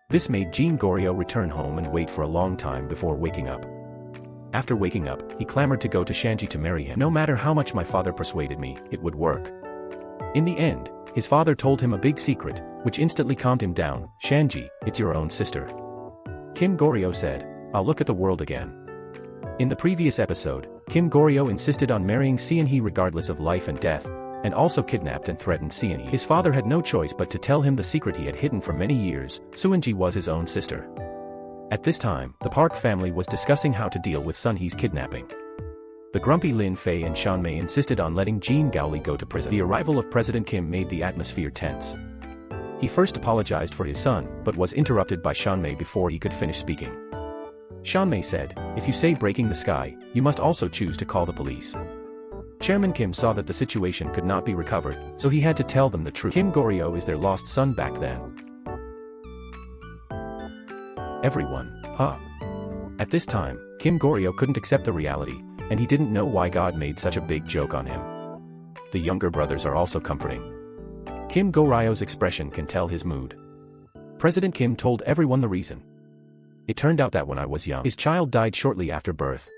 This made Jean Goryeo return home and wait for a long time before waking up. After waking up, he clamored to go to Shanji to marry him. "No matter how much my father persuaded me, it would work." In the end, his father told him a big secret, which instantly calmed him down. "Shanji, it's your own sister." Kim Goryeo said, "I'll look at the world again." In the previous episode, Kim Goryo insisted on marrying Seon-hee regardless of life and death, and also kidnapped and threatened Seon-hee. His father had no choice but to tell him the secret he had hidden for many years. Seon-hee was his own sister. At this time, the Park family was discussing how to deal with Sun-hee's kidnapping. The grumpy Lin Fei and Sean Mei insisted on letting Jean Gaoli go to prison. The arrival of President Kim made the atmosphere tense. He first apologized for his son, but was interrupted by Sean Mei before he could finish speaking. Sean Mei said, "If you say breaking the sky, you must also choose to call the police." Chairman Kim saw that the situation could not be recovered, so he had to tell them the truth. Kim Goryo is their lost son back then. Everyone, huh? At this time, Kim Goryo couldn't accept the reality, and he didn't know why God made such a big joke on him. The younger brothers are also comforting. Kim Goryo's expression can tell his mood. President Kim told everyone the reason. It turned out that when I was young, his child died shortly after birth.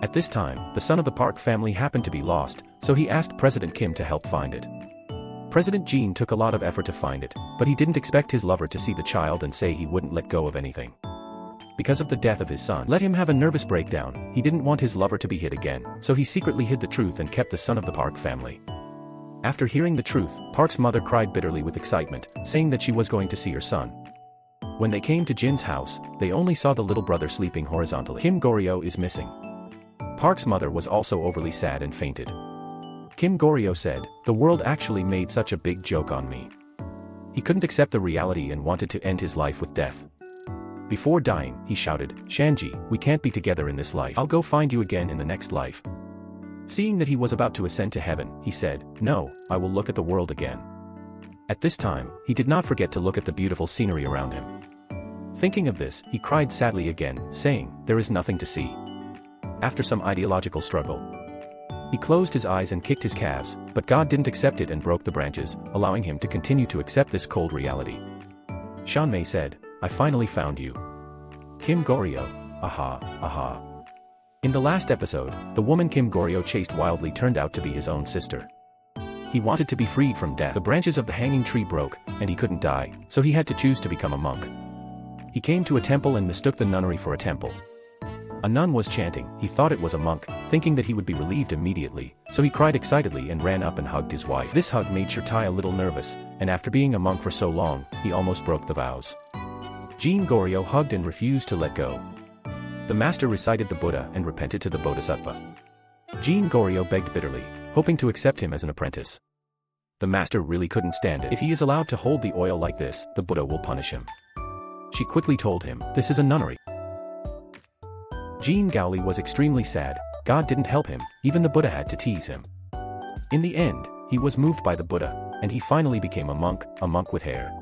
At this time, the son of the Park family happened to be lost, so he asked President Kim to help find it. President Jean took a lot of effort to find it, but he didn't expect his lover to see the child and say he wouldn't let go of anything. Because of the death of his son, let him have a nervous breakdown. He didn't want his lover to be hit again, so he secretly hid the truth and kept the son of the Park family. After hearing the truth, Park's mother cried bitterly with excitement, saying that she was going to see her son. When they came to Jin's house, they only saw the little brother sleeping horizontally. Kim Goryo is missing. Park's mother was also overly sad and fainted. Kim Goryo said, "The world actually made such a big joke on me." He couldn't accept the reality and wanted to end his life with death. Before dying, he shouted, "Shanji, we can't be together in this life. I'll go find you again in the next life." Seeing that he was about to ascend to heaven, he said, "No, I will look at the world again." At this time, he did not forget to look at the beautiful scenery around him. Thinking of this, he cried sadly again, saying, "There is nothing to see." After some ideological struggle, he closed his eyes and kicked his calves, but God didn't accept it and broke the branches, allowing him to continue to accept this cold reality. Sean Mei said, "I finally found you. Kim Goryo, aha, aha." In the last episode, the woman Kim Goryo chased wildly turned out to be his own sister. He wanted to be freed from death. The branches of the hanging tree broke, and he couldn't die, so he had to choose to become a monk. He came to a temple and mistook the nunnery for a temple. A nun was chanting. He thought it was a monk, thinking that he would be relieved immediately, so he cried excitedly and ran up and hugged his wife. This hug made Shirtai a little nervous, and after being a monk for so long, he almost broke the vows. Jean Goryo hugged and refused to let go. The master recited the Buddha and repented to the Bodhisattva. Jean Goryo begged bitterly, hoping to accept him as an apprentice. The master really couldn't stand it. If he is allowed to hold the oil like this, the Buddha will punish him. She quickly told him, "This is a nunnery." Jean Gaoli was extremely sad. God didn't help him, even the Buddha had to tease him. In the end, he was moved by the Buddha, and he finally became a monk with hair.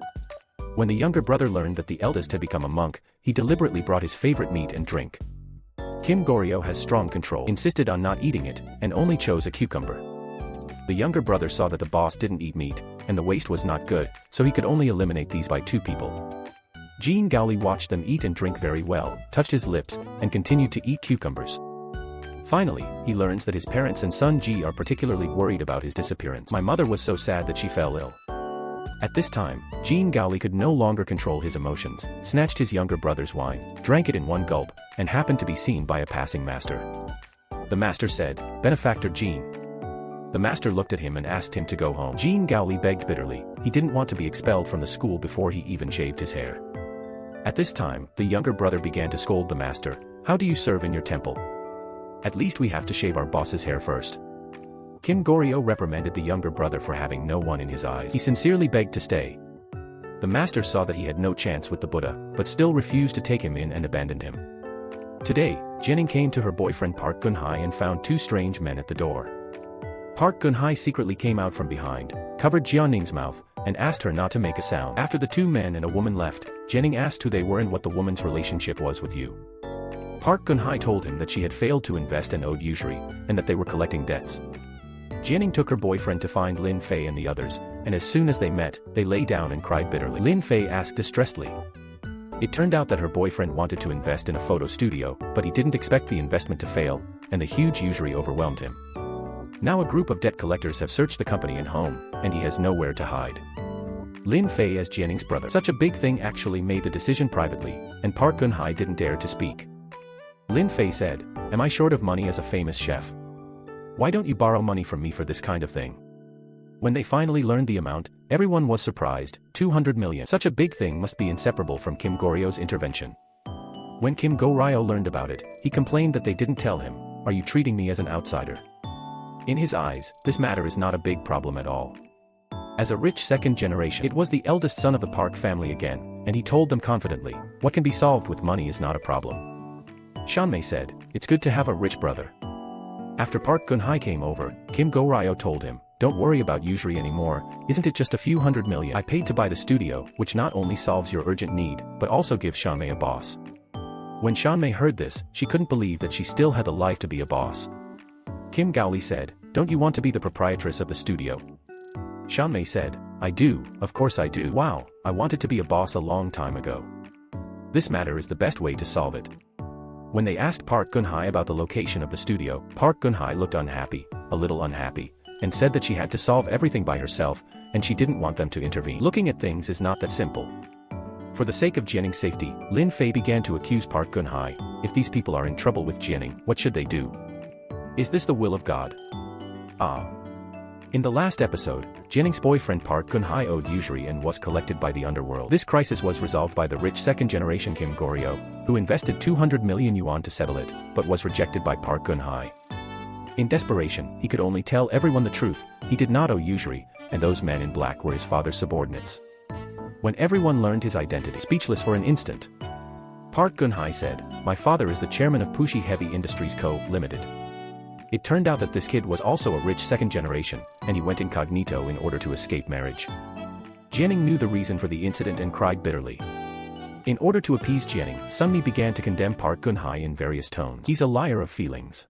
When the younger brother learned that the eldest had become a monk, he deliberately brought his favorite meat and drink. Kim Goryo has strong control, insisted on not eating it, and only chose a cucumber. The younger brother saw that the boss didn't eat meat, and the waste was not good, so he could only eliminate these by 2 people. Jean Gaoli watched them eat and drink very well, touched his lips, and continued to eat cucumbers. Finally, he learns that his parents and son Ji are particularly worried about his disappearance. "My mother was so sad that she fell ill." At this time, Jean Gaoli could no longer control his emotions, snatched his younger brother's wine, drank it in one gulp, and happened to be seen by a passing master. The master said, "Benefactor Jean." The master looked at him and asked him to go home. Jean Gaoli begged bitterly. He didn't want to be expelled from the school before he even shaved his hair. At this time, the younger brother began to scold the master. "How do you serve in your temple? At least we have to shave our boss's hair first." Kim Goryo reprimanded the younger brother for having no one in his eyes. He sincerely begged to stay. The master saw that he had no chance with the Buddha, but still refused to take him in and abandoned him. Today, Jening came to her boyfriend Park Geun-hye and found 2 strange men at the door. Park Geun-hye secretly came out from behind, covered Jianning's mouth, and asked her not to make a sound. After the 2 men and a woman left, Jening asked who they were and what the woman's relationship was with you. Park Geun-hye told him that she had failed to invest and owed usury, and that they were collecting debts. Jening took her boyfriend to find Lin Fei and the others, and as soon as they met, they lay down and cried bitterly. Lin Fei asked distressedly. It turned out that her boyfriend wanted to invest in a photo studio, but he didn't expect the investment to fail, and the huge usury overwhelmed him. Now a group of debt collectors have searched the company and home, and he has nowhere to hide. Lin Fei as Jenning's brother. Such a big thing actually made the decision privately, and Park Geun-hye didn't dare to speak. Lin Fei said, Am I short of money as a famous chef? Why don't you borrow money from me for this kind of thing? When they finally learned the amount, everyone was surprised. 200 million. Such a big thing must be inseparable from Kim Goryo's intervention. When Kim Go-ryo learned about it, he complained that they didn't tell him. Are you treating me as an outsider? In his eyes, this matter is not a big problem at all. As a rich second generation, it was the eldest son of the Park family again, and he told them confidently, what can be solved with money is not a problem. Shanmei said, it's good to have a rich brother. After Park Geun-hye came over, Kim Go-ryo told him, don't worry about usury anymore, isn't it just a few hundred million I paid to buy the studio, which not only solves your urgent need, but also gives Shanmei a boss. When Shanmei heard this, she couldn't believe that she still had the life to be a boss. Kim Gaoli said, don't you want to be the proprietress of the studio? Shanmei said, I do, of course I do. Wow, I wanted to be a boss a long time ago. This matter is the best way to solve it. When they asked Park Geun-hye about the location of the studio, Park Geun-hye looked unhappy, a little unhappy, and said that she had to solve everything by herself, and she didn't want them to intervene. Looking at things is not that simple. For the sake of Jianning's safety, Lin Fei began to accuse Park Geun-hye. If these people are in trouble with Jianning, what should they do? Is this the will of God? In the last episode, Jianning's boyfriend Park Geun-hye owed usury and was collected by the underworld. This crisis was resolved by the rich second-generation Kim Goryo, who invested 200 million yuan to settle it, but was rejected by Park Geun-hye. In desperation, he could only tell everyone the truth. He did not owe usury, and those men in black were his father's subordinates. When everyone learned his identity, speechless for an instant, Park Geun-hye said, my father is the chairman of Pushi Heavy Industries Co., Limited. It turned out that this kid was also a rich second generation, and he went incognito in order to escape marriage. Jianning knew the reason for the incident and cried bitterly. In order to appease Jianning, Sunmi began to condemn Park Geun-hye in various tones. He's a liar of feelings.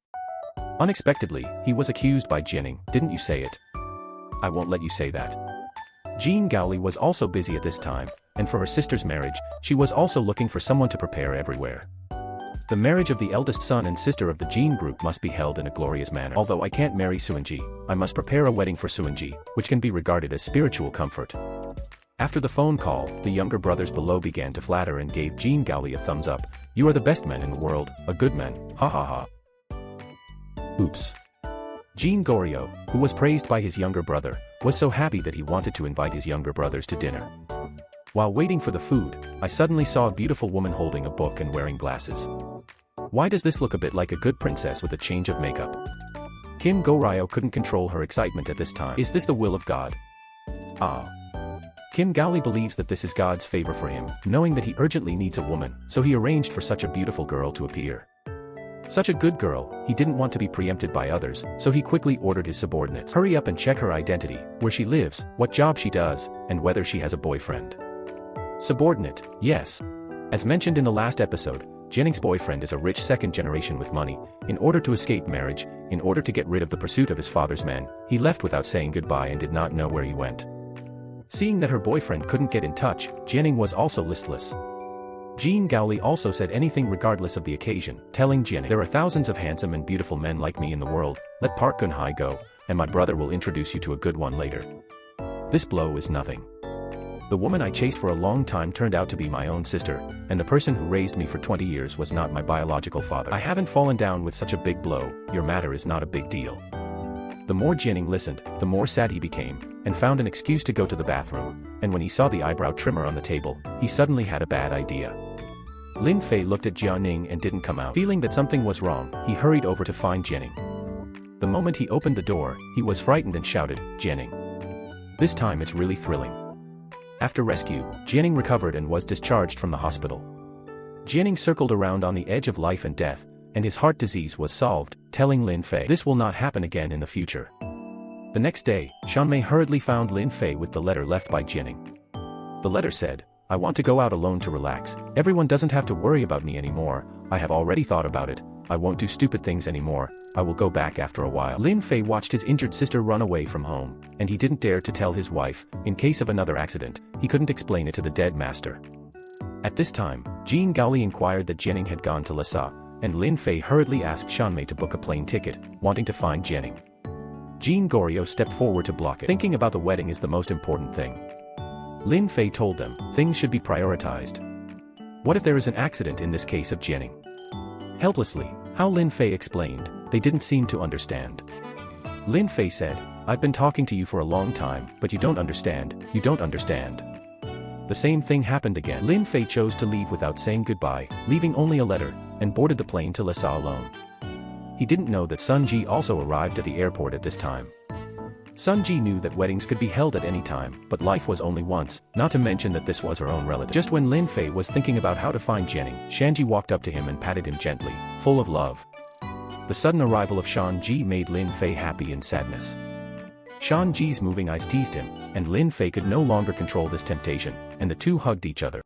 Unexpectedly, he was accused by Jianning, didn't you say it? I won't let you say that. Jean Gaoli was also busy at this time, and for her sister's marriage, she was also looking for someone to prepare everywhere. The marriage of the eldest son and sister of the Jean group must be held in a glorious manner. Although I can't marry Sueunji, I must prepare a wedding for Sueunji, which can be regarded as spiritual comfort. After the phone call, the younger brothers below began to flatter and gave Jean Gaoli a thumbs up. You are the best man in the world, a good man, ha ha ha. Oops. Jean Goryo, who was praised by his younger brother, was so happy that he wanted to invite his younger brothers to dinner. While waiting for the food, I suddenly saw a beautiful woman holding a book and wearing glasses. Why does this look a bit like a good princess with a change of makeup? Kim Go-ryo couldn't control her excitement at this time. Is this the will of God? Kim Gaoli believes that this is God's favor for him, knowing that he urgently needs a woman, so he arranged for such a beautiful girl to appear. Such a good girl, he didn't want to be preempted by others, so he quickly ordered his subordinates. Hurry up and check her identity, where she lives, what job she does, and whether she has a boyfriend. Subordinate, yes. As mentioned in the last episode, Jianning's boyfriend is a rich second generation with money. In order to escape marriage, in order to get rid of the pursuit of his father's men, he left without saying goodbye and did not know where he went. Seeing that her boyfriend couldn't get in touch, Jianning was also listless. Jean Gaoli also said anything regardless of the occasion, telling Jianning, there are thousands of handsome and beautiful men like me in the world, let Park Geun-hye go, and my brother will introduce you to a good one later. This blow is nothing. The woman I chased for a long time turned out to be my own sister, and the person who raised me for 20 years was not my biological father. I haven't fallen down with such a big blow, your matter is not a big deal. The more Jianning listened, the more sad he became, and found an excuse to go to the bathroom, and when he saw the eyebrow trimmer on the table, he suddenly had a bad idea. Lin Fei looked at Jianning and didn't come out. Feeling that something was wrong, he hurried over to find Jianning. The moment he opened the door, he was frightened and shouted, Jianning. This time it's really thrilling. After rescue, Jianning recovered and was discharged from the hospital. Jianning circled around on the edge of life and death, and his heart disease was solved, telling Lin Fei this will not happen again in the future. The next day, Shanmei hurriedly found Lin Fei with the letter left by Jianning. The letter said, I want to go out alone to relax, everyone doesn't have to worry about me anymore, I have already thought about it, I won't do stupid things anymore, I will go back after a while. Lin Fei watched his injured sister run away from home, and he didn't dare to tell his wife, in case of another accident, he couldn't explain it to the dead master. At this time, Jean Gaoli inquired that Jianning had gone to Lhasa, and Lin Fei hurriedly asked Shanmei to book a plane ticket, wanting to find Jianning. Jean Goryo stepped forward to block it. Thinking about the wedding is the most important thing. Lin Fei told them, things should be prioritized. What if there is an accident in this case of Jianning? Helplessly, How Lin Fei explained, they didn't seem to understand. Lin Fei said, I've been talking to you for a long time, but you don't understand, you don't understand. The same thing happened again. Lin Fei chose to leave without saying goodbye, leaving only a letter, and boarded the plane to Lhasa alone. He didn't know that Sun Ji also arrived at the airport at this time. Sun Ji knew that weddings could be held at any time, but life was only once, not to mention that this was her own relative. Just when Lin Fei was thinking about how to find Jianing, Shanji walked up to him and patted him gently, full of love. The sudden arrival of Shan Ji made Lin Fei happy in sadness. Shan Ji's moving eyes teased him, and Lin Fei could no longer control this temptation, and the two hugged each other.